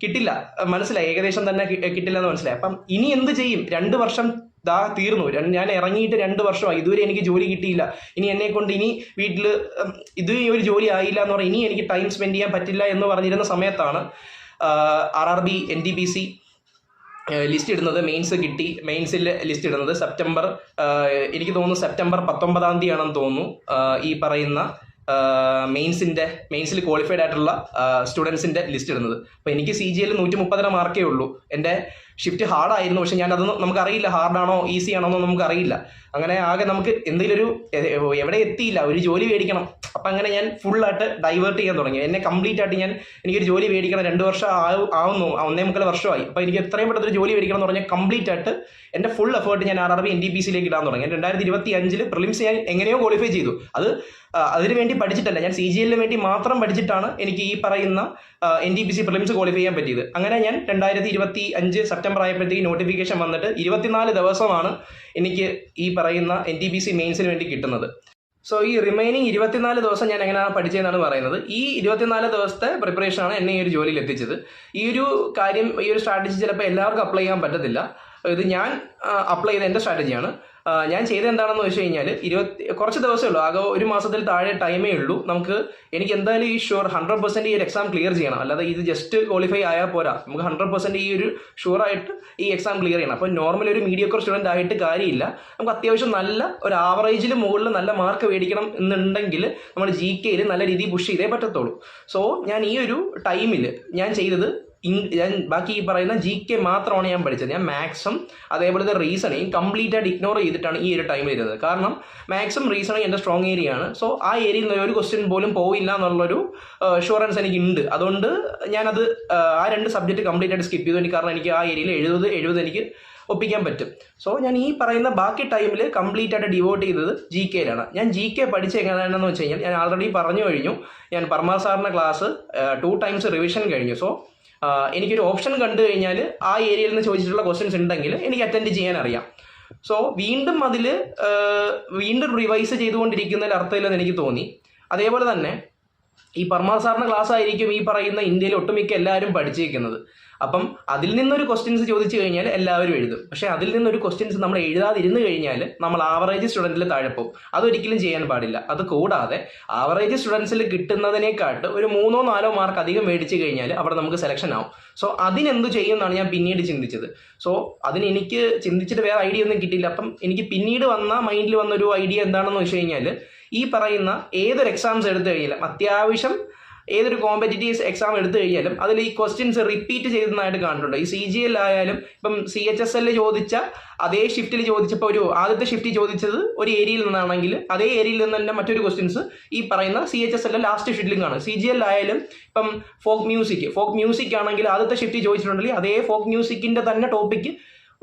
കിട്ടില്ല, മനസ്സിലായി, ഏകദേശം തന്നെ കിട്ടില്ല എന്ന് മനസ്സിലായി. അപ്പം ഇനി എന്ത് ചെയ്യും? 2 വർഷം തീർന്നു. ഞാൻ ഇറങ്ങിയിട്ട് 2 വർഷമായി, ഇതുവരെ എനിക്ക് ജോലി കിട്ടിയില്ല. ഇനി എന്നെ കൊണ്ട് ഇനി വീട്ടിൽ ഇത് ഒരു ജോലി ആയില്ല എന്ന് പറഞ്ഞാൽ ഇനി എനിക്ക് ടൈം സ്പെൻഡ് ചെയ്യാൻ പറ്റില്ല എന്ന് പറഞ്ഞിരുന്ന സമയത്താണ് RRB NTPC ലിസ്റ്റ് ഇടുന്നത്. മെയിൻസ് കിട്ടി. മെയിൻസിൽ ലിസ്റ്റ് ഇടുന്നത് സെപ്റ്റംബർ, എനിക്ക് തോന്നുന്നു സെപ്റ്റംബർ 19-ാം തീയതിയാണെന്ന് തോന്നുന്നു. ഈ പറയുന്ന മെയിൻസിൽ ക്വാളിഫൈഡ് ആയിട്ടുള്ള സ്റ്റുഡൻസിൻ്റെ ലിസ്റ്റ് ഇടുന്നത്. അപ്പോൾ എനിക്ക് CGL 130 മാർക്കേ ഉള്ളൂ. എൻ്റെ ഷിഫ്റ്റ് ഹാർഡായിരുന്നു. പക്ഷെ ഞാൻ അതൊന്നും നമുക്കറിയില്ല, ഹാർഡാണോ ഈസി ആണോ എന്നൊന്നും നമുക്കറിയില്ല. അങ്ങനെ ആകെ നമുക്ക് എന്തെങ്കിലും എവിടെ എത്തിയില്ല, ഒരു ജോലി മേടിക്കണം. അപ്പം അങ്ങനെ ഞാൻ ഫുള്ളായിട്ട് ഡൈവേർട്ട് ചെയ്യാൻ തുടങ്ങി. എന്നെ കംപ്ലീറ്റ് ആയിട്ട് എനിക്കൊരു ജോലി മേടിക്കണം. 2 വർഷം ആവുന്നു, 1.25 വർഷമായി. അപ്പോൾ എനിക്ക് എത്രയും പെട്ടെന്ന് ജോലി മേടിക്കണം എന്ന് പറഞ്ഞാൽ കംപ്ലീറ്റ് ആയിട്ട് എൻ്റെ ഫുൾ എഫേർട്ട് ഞാൻ RRB NTPCയിലേക്ക് ഇടാൻ തുടങ്ങി. 2025 പ്രിലിംസ് ഞാൻ എങ്ങനെയോ ക്വാളിഫൈ ചെയ്തു. അതിനു വേണ്ടി പഠിച്ചിട്ടല്ല, ഞാൻ CGLന് വേണ്ടി മാത്രം പഠിച്ചിട്ടാണ് എനിക്ക് ഈ പറയുന്ന NTPC പ്രിലിംസ് ക്വാളിഫൈ ചെയ്യാൻ പറ്റിയത്. അങ്ങനെ ഞാൻ 2025 സെപ്റ്റംബർ ആയപ്പോഴത്തേക്ക് നോട്ടിഫിക്കേഷൻ വന്നിട്ട് 24 ദിവസമാണ് എനിക്ക് ഈ പറയുന്ന NTPC മെയിൻസിന് വേണ്ടി കിട്ടുന്നത്. സോ ഈ റിമൈനിങ് 24 ദിവസം ഞാൻ എങ്ങനെയാണ് പഠിച്ചതെന്നാണ് പറയുന്നത്. ഈ 24 ദിവസത്തെ പ്രിപ്പറേഷനാണ് എന്നെ ഈ ഒരു ജോലിയിൽ എത്തിച്ചത്. ഈ ഒരു കാര്യം, ഈ ഒരു സ്ട്രാറ്റജി ചിലപ്പോൾ എല്ലാവർക്കും അപ്ലൈ ചെയ്യാൻ പറ്റത്തില്ല. ഇത് ഞാൻ അപ്ലൈ ചെയ്ത എൻ്റെ സ്ട്രാറ്റജിയാണ്. ഞാൻ ചെയ്തത് എന്താണെന്ന് വെച്ച് കഴിഞ്ഞാൽ കുറച്ച് ദിവസമേ ഉള്ളൂ, ആകെ ഒരു മാസത്തിൽ താഴെ ടൈമേ ഉള്ളൂ. എനിക്ക് എന്തായാലും ഈ ഷുവർ 100% ഈ ഒരു എക്സാം ക്ലിയർ ചെയ്യണം. അല്ലാതെ ഇത് ജസ്റ്റ് ക്വാളിഫൈ ആയാൽ പോരാ, നമുക്ക് 100% ഈ ഒരു ഷുവറായിട്ട് ഈ എക്സാം ക്ലിയർ ചെയ്യണം. അപ്പോൾ നോർമൽ ഒരു മീഡിയോക്കർ സ്റ്റുഡൻ്റ് ആയിട്ട് കാര്യമില്ല, നമുക്ക് അത്യാവശ്യം നല്ല ഒരു ആവറേജിൽ മുകളിൽ നല്ല മാർക്ക് മേടിക്കണം എന്നുണ്ടെങ്കിൽ നമ്മൾ GK നല്ല രീതിയിൽ പുഷ് ചെയ്തേ പറ്റത്തുള്ളൂ. സോ ഞാൻ ഈ ഒരു ടൈമിൽ ഞാൻ ചെയ്തത് ഞാൻ ബാക്കി ഈ പറയുന്ന GK മാത്രമാണ് ഞാൻ പഠിച്ചത്. ഞാൻ മാത്സും അതേപോലെ റീസണിങ് കംപ്ലീറ്റ് ആയിട്ട് ഇഗ്നോർ ചെയ്തിട്ടാണ് ഈ ഒരു ടൈം വരുന്നത്. കാരണം മാത്സും റീസണിങ് എൻ്റെ സ്ട്രോങ് ഏരിയ ആണ്. സോ ആ ഏരിയയിൽ നിന്ന് ഒരു ക്വസ്റ്റ്യൻ പോലും പോയില്ല എന്നുള്ളൊരു ഷുവറൻസ് എനിക്കുണ്ട്. അതുകൊണ്ട് ഞാനത് ആ 2 സബ്ജക്റ്റ് കംപ്ലീറ്റ് ആയിട്ട് സ്കിപ്പ് ചെയ്തു. കാരണം എനിക്ക് ആ ഏരിയയിൽ 70 എനിക്ക് ഒപ്പിക്കാൻ പറ്റും. സോ ഞാൻ ഈ പറയുന്ന ബാക്കി ടൈമിൽ കംപ്ലീറ്റ് ആയിട്ട് ഡിവോട്ട് ചെയ്തത് GK ഞാൻ GK പഠിച്ച എങ്ങനെയാണെന്ന് വെച്ച് കഴിഞ്ഞാൽ ഞാൻ ആൾറെഡി പറഞ്ഞു കഴിഞ്ഞു. ഞാൻ പർമാ സാറിൻ്റെ ക്ലാസ് 2 ടൈംസ് റിവിഷൻ കഴിഞ്ഞു. സോ എനിക്കൊരു ഓപ്ഷൻ കണ്ടു കഴിഞ്ഞാൽ ആ ഏരിയയിൽ നിന്ന് ചോദിച്ചിട്ടുള്ള ക്വസ്റ്റ്യൻസ് ഉണ്ടെങ്കിൽ എനിക്ക് അറ്റൻഡ് ചെയ്യാൻ അറിയാം. സോ വീണ്ടും റിവൈസ് ചെയ്തുകൊണ്ടിരിക്കുന്നതിൽ അർത്ഥമില്ലെന്ന് എനിക്ക് തോന്നി. അതേപോലെ തന്നെ ഈ പർമാ സാറിൻ്റെ ക്ലാസ് ആയിരിക്കും ഈ പറയുന്ന ഇന്ത്യയിൽ ഒട്ടുമിക്ക എല്ലാവരും പഠിച്ചിരിക്കുന്നത്. അപ്പം അതിൽ നിന്നൊരു ക്വസ്റ്റ്യൻസ് ചോദിച്ചു കഴിഞ്ഞാൽ എല്ലാവരും എഴുതും. പക്ഷേ അതിൽ നിന്നൊരു ക്വസ്റ്റ്യൻസ് നമ്മൾ എഴുതാതിരുന്ന് കഴിഞ്ഞാൽ നമ്മൾ ആവറേജ് സ്റ്റുഡൻറ്റിൽ താഴെ പോകും. അതൊരിക്കലും ചെയ്യാൻ പാടില്ല. അത് കൂടാതെ ആവറേജ് സ്റ്റുഡൻസിൽ കിട്ടുന്നതിനേക്കാട്ട് ഒരു 3-4 മാർക്ക് അധികം മേടിച്ചു കഴിഞ്ഞാൽ അവിടെ നമുക്ക് സെലക്ഷൻ ആവും. സോ അതിനെന്ത് ചെയ്യുമെന്നാണ് ഞാൻ പിന്നീട് ചിന്തിച്ചത്. സോ എനിക്ക് ചിന്തിച്ചിട്ട് വേറെ ഐഡിയ ഒന്നും കിട്ടിയില്ല. അപ്പം എനിക്ക് പിന്നീട് മൈൻഡിൽ വന്നൊരു ഐഡിയ എന്താണെന്ന് വെച്ച് കഴിഞ്ഞാൽ ഈ പറയുന്ന ഏതൊരു എക്സാംസ് എടുത്തു കഴിഞ്ഞാലും അത്യാവശ്യം ഏതൊരു കോമ്പറ്റീറ്റീവ് എക്സാം എടുത്തു കഴിഞ്ഞാലും അതിൽ ഈ ക്വസ്റ്റ്യൻസ് റിപ്പീറ്റ് ചെയ്തതായിട്ട് കണ്ടിട്ടുണ്ട്. ഈ CGL ആയാലും ഇപ്പം CHSL ചോദിച്ച അതേ ഷിഫ്റ്റിൽ ചോദിച്ചപ്പോൾ ആദ്യത്തെ ഷിഫ്റ്റിൽ ചോദിച്ചത് ഒരു ഏരിയയിൽ നിന്നാണെങ്കിൽ അതേ ഏരിയയിൽ നിന്ന് തന്നെ മറ്റൊരു ക്വസ്റ്റ്യൻസ് ഈ പറയുന്ന CHSL ലാസ്റ്റ് ഷിഫ്റ്റിലും കാണും. CGL ആയാലും ഇപ്പം ഫോക്ക് മ്യൂസിക് ആണെങ്കിൽ ആദ്യത്തെ ഷിഫ്റ്റിൽ ചോദിച്ചിട്ടുണ്ടെങ്കിൽ അതേ ഫോക്ക് മ്യൂസിക്കിന്റെ തന്നെ ടോപ്പിക്ക്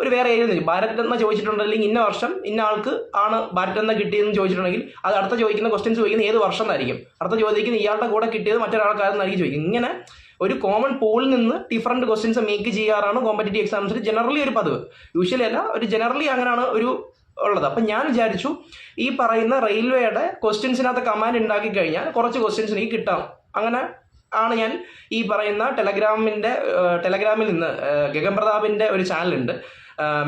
ഒരു വേറെ ഏരിയ ഭാരത് രത്ന ചോദിച്ചിട്ടുണ്ടെങ്കിൽ ഇന്ന വർഷം ഇന്ന ആൾക്ക് ആണ് ഭാരത് രത്ന കിട്ടിയതെന്ന് ചോദിച്ചിട്ടുണ്ടെങ്കിൽ അത് അടുത്ത ചോദിക്കുന്ന ക്വസ്റ്റ്യൻസ് ചോദിക്കുന്നത് ഏത് വർഷം എന്നായിരിക്കും. അടുത്ത ചോദിക്കുന്ന ഇയാളുടെ കൂടെ കിട്ടിയത് മറ്റൊരാൾക്കാരെന്നായിരിക്കും ചോദിക്കും. ഇങ്ങനെ ഒരു കോമൺ പൂളിൽ നിന്ന് ഡിഫറൻറ്റ് ക്വസ്റ്റ്യൻസ് മേക്ക് ചെയ്യാറാണ് കോമ്പറ്റേറ്റീവ് എക്സാംസിൽ ജനറലി ഒരു പതിവ്. യൂഷ്വലി അല്ല, ഒരു ജനറലി അങ്ങനെയാണ് ഉള്ളത്. അപ്പം ഞാൻ വിചാരിച്ചു ഈ പറയുന്ന റെയിൽവേയുടെ ക്വസ്റ്റ്യൻസിനകത്ത് കമാൻഡ് ഉണ്ടാക്കി കഴിഞ്ഞാൽ കുറച്ച് ക്വസ്റ്റ്യൻസ് എനിക്ക് കിട്ടാം. അങ്ങനെ ആണ് ഞാൻ ഈ പറയുന്ന ടെലഗ്രാമിൽ നിന്ന് ഗഗൻ പ്രതാപിൻ്റെ ഒരു ചാനലുണ്ട്,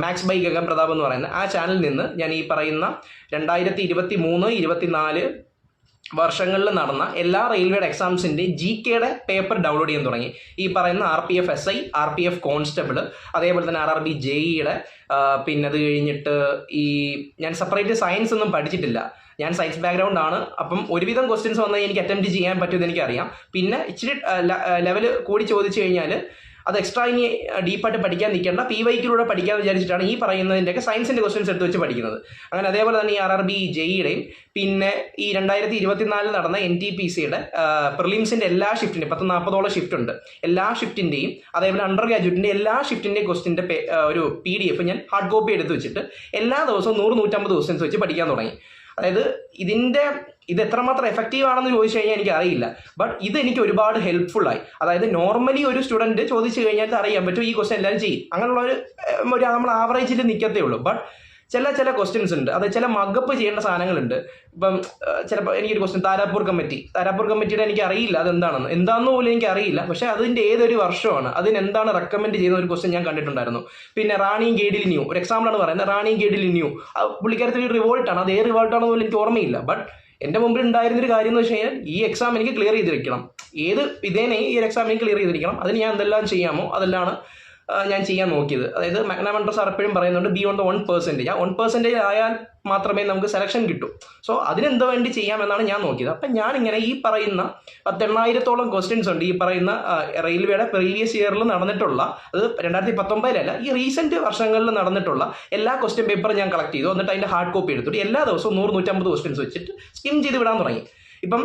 മാത്സ് ബൈ ഗഗൻ പ്രതാപ് എന്ന് പറയുന്ന ആ ചാനലിൽ നിന്ന് ഞാൻ ഈ പറയുന്ന 2023-24 വർഷങ്ങളിൽ നടന്ന എല്ലാ റെയിൽവേയുടെ എക്സാംസിൻ്റെ GK പേപ്പർ ഡൗൺലോഡ് ചെയ്യാൻ തുടങ്ങി. ഈ പറയുന്ന RPF SI, RPF കോൺസ്റ്റബിൾ, അതേപോലെ തന്നെ RRB JE പിന്നെ അത് കഴിഞ്ഞിട്ട് ഞാൻ സെപ്പറേറ്റ് സയൻസ് ഒന്നും പഠിച്ചിട്ടില്ല. ഞാൻ സയൻസ് ബാക്ക്ഗ്രൗണ്ട് ആണ്. അപ്പം ഒരുവിധം ക്വസ്റ്റ്യൻസ് വന്നാൽ എനിക്ക് അറ്റംപ്റ്റ് ചെയ്യാൻ പറ്റുമെന്ന് എനിക്കറിയാം. പിന്നെ ഇച്ചിരി ലെവൽ കൂടി ചോദിച്ചു കഴിഞ്ഞാൽ അത് എക്സ്ട്രാ ഇനി ഡീപ്പായിട്ട് പഠിക്കാൻ നിൽക്കേണ്ട, PYക്കിലൂടെ പഠിക്കാമെന്ന് വിചാരിച്ചിട്ടാണ് ഈ പറയുന്നതിൻ്റെയൊക്കെ സയൻസിൻ്റെ ക്വസ്റ്റ്യൻസ് എടുത്ത് വെച്ച് പഠിക്കുന്നത്. അങ്ങനെ അതേപോലെ തന്നെ ഈ RRB JEയുടെയും പിന്നെ ഈ 2024 നടന്ന NTPCയുടെ പ്രിലിംസിൻ്റെ എല്ലാ ഷിഫ്റ്റിൻ്റെയും 10-40ഓളം ഷിഫ്റ്റ് ഉണ്ട്. എല്ലാ ഷിഫ്റ്റിൻ്റെയും അതേപോലെ അണ്ടർ ഗ്രാജുവേറ്റിൻ്റെ എല്ലാ ഷിഫ്റ്റിൻ്റെയും ക്വസ്റ്റ്യൻ്റെ ഒരു PDF ഞാൻ ഹാർഡ് കോപ്പി എടുത്ത് വെച്ചിട്ട് എല്ലാ ദിവസവും 100-150 ക്വസ്റ്റ്യൻസ് വെച്ച് പഠിക്കാൻ തുടങ്ങി. അതായത് ഇത് എത്രമാത്രം എഫക്റ്റീവ് ആണെന്ന് ചോദിച്ചു കഴിഞ്ഞാൽ എനിക്ക് അറിയില്ല. ബട്ട് ഇത് എനിക്ക് ഒരുപാട് ഹെൽപ്ഫുൾ ആയി. അതായത് നോർമലി ഒരു സ്റ്റുഡൻറ്റ് ചോദിച്ചു കഴിഞ്ഞാൽ അറിയാൻ പറ്റും ഈ ക്വസ്റ്റ്യൻ എല്ലാവരും ചെയ്യും, അങ്ങനെയുള്ള ഒരു നമ്മൾ ആവറേജിൽ നിൽക്കത്തേ ഉള്ളൂ. ബട്ട് ചില ക്വസ്റ്റ്യൻസ് ഉണ്ട്, അത് ചില മഗപ്പ് ചെയ്യേണ്ട സാധനങ്ങളുണ്ട്. ഇപ്പം ചിലപ്പോൾ എനിക്കൊരു ക്വസ്റ്റ്യൻ താരാപൂർ കമ്മിറ്റിയുടെ എനിക്ക് അറിയില്ല എന്താണെന്ന് പോലും എനിക്ക് അറിയില്ല. പക്ഷേ അതിൻ്റെ ഏതൊരു വർഷമാണ് അതിനെന്താണ് റെക്കമെൻഡ് ചെയ്യുന്ന ഒരു ക്വസ്റ്റ്യൻ ഞാൻ കണ്ടിട്ടുണ്ടായിരുന്നു. പിന്നെ റാണി ഗേഡിൽ ന്യൂ ഒരു എക്സാമ്പിളാണ് പറയുന്നത്. റാണി ഗേഡിൽ ന്യൂ പുള്ളിക്കാരത്തിൽ ഒരു റിവോൾട്ടാണ്, അത് ഏത് റിവോൾട്ടാണെന്ന് പോലും എനിക്ക് ഓർമ്മയില്ല. ബട്ട് എൻ്റെ മുമ്പിൽ ഉണ്ടായിരുന്നൊരു കാര്യം എന്ന് വെച്ച് കഴിഞ്ഞാൽ ഈ എക്സാം എനിക്ക് ക്ലിയർ ചെയ്തിരിക്കണം, ഏത് വിധേനെ ഈ ഒരു എക്സാം എനിക്ക് ക്ലിയർ ചെയ്തിരിക്കണം. അതിന് ഞാൻ എന്തെല്ലാം ചെയ്യാമോ അതെല്ലാം ഞാൻ ചെയ്യാൻ നോക്കിയത്. അതായത് മാഗ്ന മെൻറ്റർ സാർ എപ്പോഴും പറയുന്നുണ്ട് ബി ഓൺ ദ 1%. ആ 1% ആയാൽ മാത്രമേ നമുക്ക് സെലക്ഷൻ കിട്ടൂ. സോ അതിനെന്ത് വേണ്ടി ചെയ്യാമെന്നാണ് ഞാൻ നോക്കിയത്. അപ്പം ഞാനിങ്ങനെ ഈ പറയുന്ന 10,000-ഓളം ക്വസ്റ്റ്യൻസ് ഉണ്ട് ഈ പറയുന്ന റെയിൽവേയുടെ പ്രീവിയസ് ഇയറിൽ നടന്നിട്ടുള്ള, അത് 2019 ഈ റീസെൻറ്റ് വർഷങ്ങളിൽ നടന്നിട്ടുള്ള എല്ലാ ക്വസ്റ്റ്യൻ പേപ്പറും ഞാൻ കളക്ട് ചെയ്തു. എന്നിട്ട് അതിൻ്റെ ഹാർഡ് കോപ്പി എടുത്തിട്ട് എല്ലാ ദിവസവും 100-150 ക്വസ്റ്റ്യൻസ് വെച്ചിട്ട് സ്കിം ചെയ്ത് വിടാൻ തുടങ്ങി. ഇപ്പം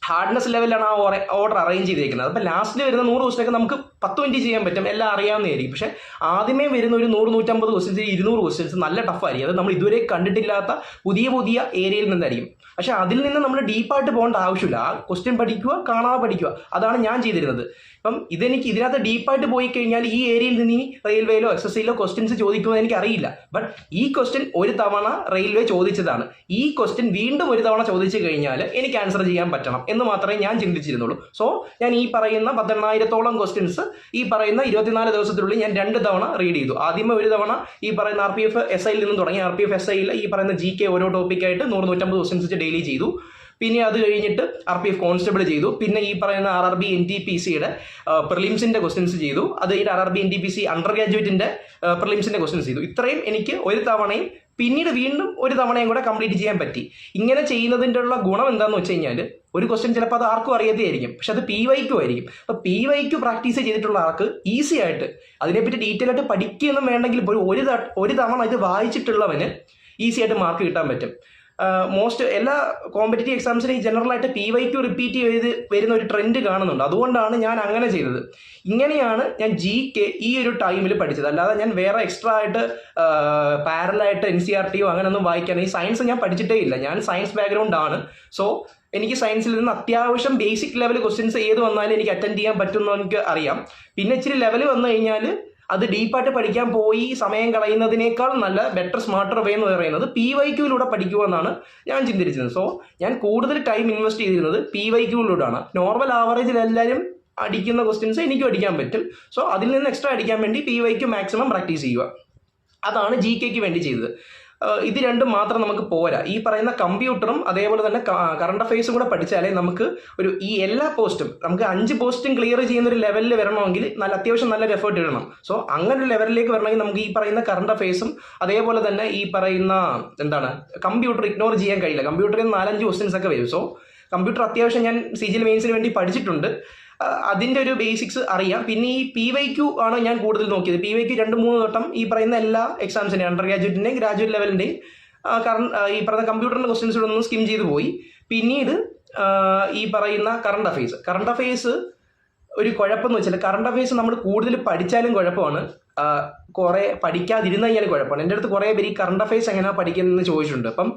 ഹാർഡ്നെസ് ലെവലിലാണ് ആ ഓർഡർ അറേഞ്ച് ചെയ്തിരിക്കുന്നത്. അപ്പോൾ ലാസ്റ്റിൽ വരുന്ന 100 ക്വസ്റ്റ്യനൊക്കെ നമുക്ക് 10 മിനിറ്റ് ചെയ്യാൻ പറ്റും, എല്ലാം അറിയാവുന്നതായിരിക്കും. പക്ഷേ ആദ്യമേ വരുന്ന ഒരു 100-150 ക്വസ്റ്റ്യൻസ് 200 ക്വസ്റ്റ്യൻസ് നല്ല ടഫായിരിക്കും. അത് നമ്മൾ ഇതുവരെ കണ്ടിട്ടില്ലാത്ത പുതിയ ഏരിയയിൽ നിന്നായിരിക്കും. പക്ഷെ അതിൽ നിന്ന് നമ്മൾ ഡീപ്പായിട്ട് പോകേണ്ട ആവശ്യമില്ല. ആ ക്വസ്റ്റ്യൻ പഠിക്കുക, കാണാതെ പഠിക്കുക, അതാണ് ഞാൻ ചെയ്തിരുന്നത്. ഇപ്പം ഇതെനിക്ക് ഇതിനകത്ത് ഡീപ്പായിട്ട് പോയി കഴിഞ്ഞാൽ ഈ ഏരിയയിൽ നിന്ന് ഈ റെയിൽവേയിലോ എക്സസൈസിലോ ക്വസ്റ്റ്യൻസ് ചോദിക്കുമെന്ന് എനിക്ക് അറിയില്ല. ബട്ട് ഈ ക്വസ്റ്റ്യൻ ഒരു തവണ റെയിൽവേ ചോദിച്ചതാണ്, ഈ ക്വസ്റ്റ്യൻ വീണ്ടും ഒരു തവണ ചോദിച്ചു കഴിഞ്ഞാൽ എനിക്ക് ആൻസർ ചെയ്യാൻ പറ്റണം എന്ന് മാത്രമേ ഞാൻ ചിന്തിച്ചിരുന്നുള്ളൂ. സോ ഞാൻ ഈ പറയുന്ന 18,000-ഓളം ക്വസ്റ്റ്യൻസ് ഈ പറയുന്ന 24 ദിവസത്തിനുള്ളിൽ ഞാൻ 2 തവണ റീഡ് ചെയ്തു. ആദ്യമേ ഒരു തവണ ഈ പറയുന്ന RPF SIയിൽ നിന്നും തുടങ്ങി. RPF SIയിൽ ഈ പറയുന്ന GK ഓരോ ടോപ്പിക്കായിട്ട് 100-150 ക്വസ്റ്റ്യൻസ് വെച്ച് ഡെയിലി ചെയ്തു. പിന്നെ അത് കഴിഞ്ഞിട്ട് RPF കോൺസ്റ്റബിൾ ചെയ്തു. പിന്നെ ഈ പറയുന്ന RRB NTPCയുടെ പ്രിലിംസിന്റെ ക്വസ്റ്റ്യൻസ് ചെയ്തു. അത് കഴിഞ്ഞിട്ട് RRB NTPC അണ്ടർ ഗ്രാജുവേറ്റിന്റെ പ്രിലിംസിന്റെ ക്വസ്റ്റ്യൻസ് ചെയ്തു. ഇത്രയും എനിക്ക് ഒരു തവണയും പിന്നീട് വീണ്ടും ഒരു തവണയും കൂടെ കംപ്ലീറ്റ് ചെയ്യാൻ പറ്റി. ഇങ്ങനെ ചെയ്യുന്നതിൻ്റെ ഉള്ള ഗുണം എന്താണെന്ന് വെച്ച് കഴിഞ്ഞാൽ, ഒരു ക്വസ്റ്റ്യൻ ചിലപ്പോൾ അത് ആർക്കും അറിയാതെയായിരിക്കും, പക്ഷെ അത് PYQ ആയിരിക്കും. അപ്പോൾ PYQ പ്രാക്ടീസ് ചെയ്തിട്ടുള്ള ആൾക്ക് ഈസി ആയിട്ട് അതിനെപ്പറ്റി ഡീറ്റെയിൽ ആയിട്ട് പഠിക്കുകയൊന്നും വേണ്ടെങ്കിൽ പോലും ഒരു തവണ ഇത് വായിച്ചിട്ടുള്ളവന് ഈസി ആയിട്ട് മാർക്ക് കിട്ടാൻ പറ്റും. മോസ്റ്റ് എല്ലാ കോമ്പറ്റേറ്റീവ് എക്സാംസിന് ഈ ജനറലായിട്ട് PYQ റിപ്പീറ്റ് ചെയ്ത് വരുന്ന ഒരു ട്രെൻഡ് കാണുന്നുണ്ട്. അതുകൊണ്ടാണ് ഞാൻ അങ്ങനെ ചെയ്തത്. ഇങ്ങനെയാണ് ഞാൻ GK ഈ ഒരു ടൈമിൽ പഠിച്ചത്. അല്ലാതെ ഞാൻ വേറെ എക്സ്ട്രാ ആയിട്ട് പാരലായിട്ട് NCERTയോ അങ്ങനെയൊന്നും വായിക്കാൻ, ഈ സയൻസ് ഞാൻ പഠിച്ചിട്ടേ ഇല്ല. ഞാൻ സയൻസ് ബാക്ക്ഗ്രൗണ്ട് ആണ്. സോ എനിക്ക് സയൻസിൽ നിന്ന് അത്യാവശ്യം ബേസിക് ലെവൽ ക്വസ്റ്റ്യൻസ് ഏത് വന്നാലും എനിക്ക് അറ്റൻഡ് ചെയ്യാൻ പറ്റുമെന്ന് എനിക്ക് അറിയാം. പിന്നെ ഇച്ചിരി ലെവൽ വന്നു കഴിഞ്ഞാൽ അത് ഡീപ്പായിട്ട് പഠിക്കാൻ പോയി സമയം കളയുന്നതിനേക്കാൾ നല്ല ബെറ്റർ സ്മാർട്ടർ വേ എന്ന് പറയുന്നത് PYQയിലൂടെ പഠിക്കുക എന്നാണ് ഞാൻ ചിന്തിച്ചിരുന്നത്. സോ ഞാൻ കൂടുതൽ ടൈം ഇൻവെസ്റ്റ് ചെയ്തിരുന്നത് PYQയിലൂടെയാണ്. നോർമൽ ആവറേജിൽ എല്ലാവരും അടിക്കുന്ന ക്വസ്റ്റ്യൻസ് എനിക്കും അടിക്കാൻ പറ്റും. സോ അതിൽ നിന്ന് എക്സ്ട്രാ അടിക്കാൻ വേണ്ടി PYQ മാക്സിമം പ്രാക്ടീസ് ചെയ്യുക. അതാണ് GKക്ക് വേണ്ടി ചെയ്തത്. ഇത് രണ്ടും മാത്രം നമുക്ക് പോരാ. ഈ പറയുന്ന കമ്പ്യൂട്ടറും അതേപോലെ തന്നെ കറണ്ട് അഫയേഴ്സും കൂടെ പഠിച്ചാലേ നമുക്ക് ഈ എല്ലാ പോസ്റ്റും നമുക്ക് 5 പോസ്റ്റും ക്ലിയർ ചെയ്യുന്ന ഒരു ലെവലിൽ വരണമെങ്കിൽ അത്യാവശ്യം നല്ലൊരു എഫേർട്ട് ഇടണം. സോ അങ്ങനെ ഒരു ലെവലിലേക്ക് വരണമെങ്കിൽ നമുക്ക് ഈ പറയുന്ന കറണ്ട് അഫയേഴ്സും അതേപോലെ തന്നെ ഈ പറയുന്ന കമ്പ്യൂട്ടർ ഇഗ്നോർ ചെയ്യാൻ കഴിയില്ല. കമ്പ്യൂട്ടറിൽ 4-5 ക്വസ്റ്റ്യൻസ് ഒക്കെ വരും. സോ കമ്പ്യൂട്ടർ അത്യാവശ്യം ഞാൻ CGL മെയിൻസിന് വേണ്ടി പഠിച്ചിട്ടുണ്ട്. അതിൻ്റെ ഒരു ബേസിക്സ് അറിയാം. പിന്നെ ഈ PYQ ആണ് ഞാൻ കൂടുതൽ നോക്കിയത്. PYQ 2-3 വട്ടം ഈ പറയുന്ന എല്ലാ എക്സാംസിൻ്റെയും അണ്ടർ ഗ്രാജുവേറ്റിൻ്റെയും ഗ്രാജുവേറ്റ് ലെവലിൻ്റെയും ഈ പറയുന്ന കമ്പ്യൂട്ടറിൻ്റെ ക്വസ്റ്റ്യൻസ് ഒന്ന് സ്കിം ചെയ്ത് പോയി. പിന്നീട് ഈ പറയുന്ന കറണ്ട് അഫയേഴ്സ് ഒരു കുഴപ്പമെന്ന് വെച്ചാൽ, കറണ്ട് അഫയേഴ്സ് നമ്മൾ കൂടുതൽ പഠിച്ചാലും കുഴപ്പമാണ്, കുറേ പഠിക്കാതിരുന്ന് കഴിഞ്ഞാൽ കുഴപ്പമാണ്. എൻ്റെ അടുത്ത് കുറേ പേര് ഈ കറണ്ട് അഫയേഴ്സ് എങ്ങനെയാണ് പഠിക്കുന്നതെന്ന് ചോദിച്ചിട്ടുണ്ട്. അപ്പം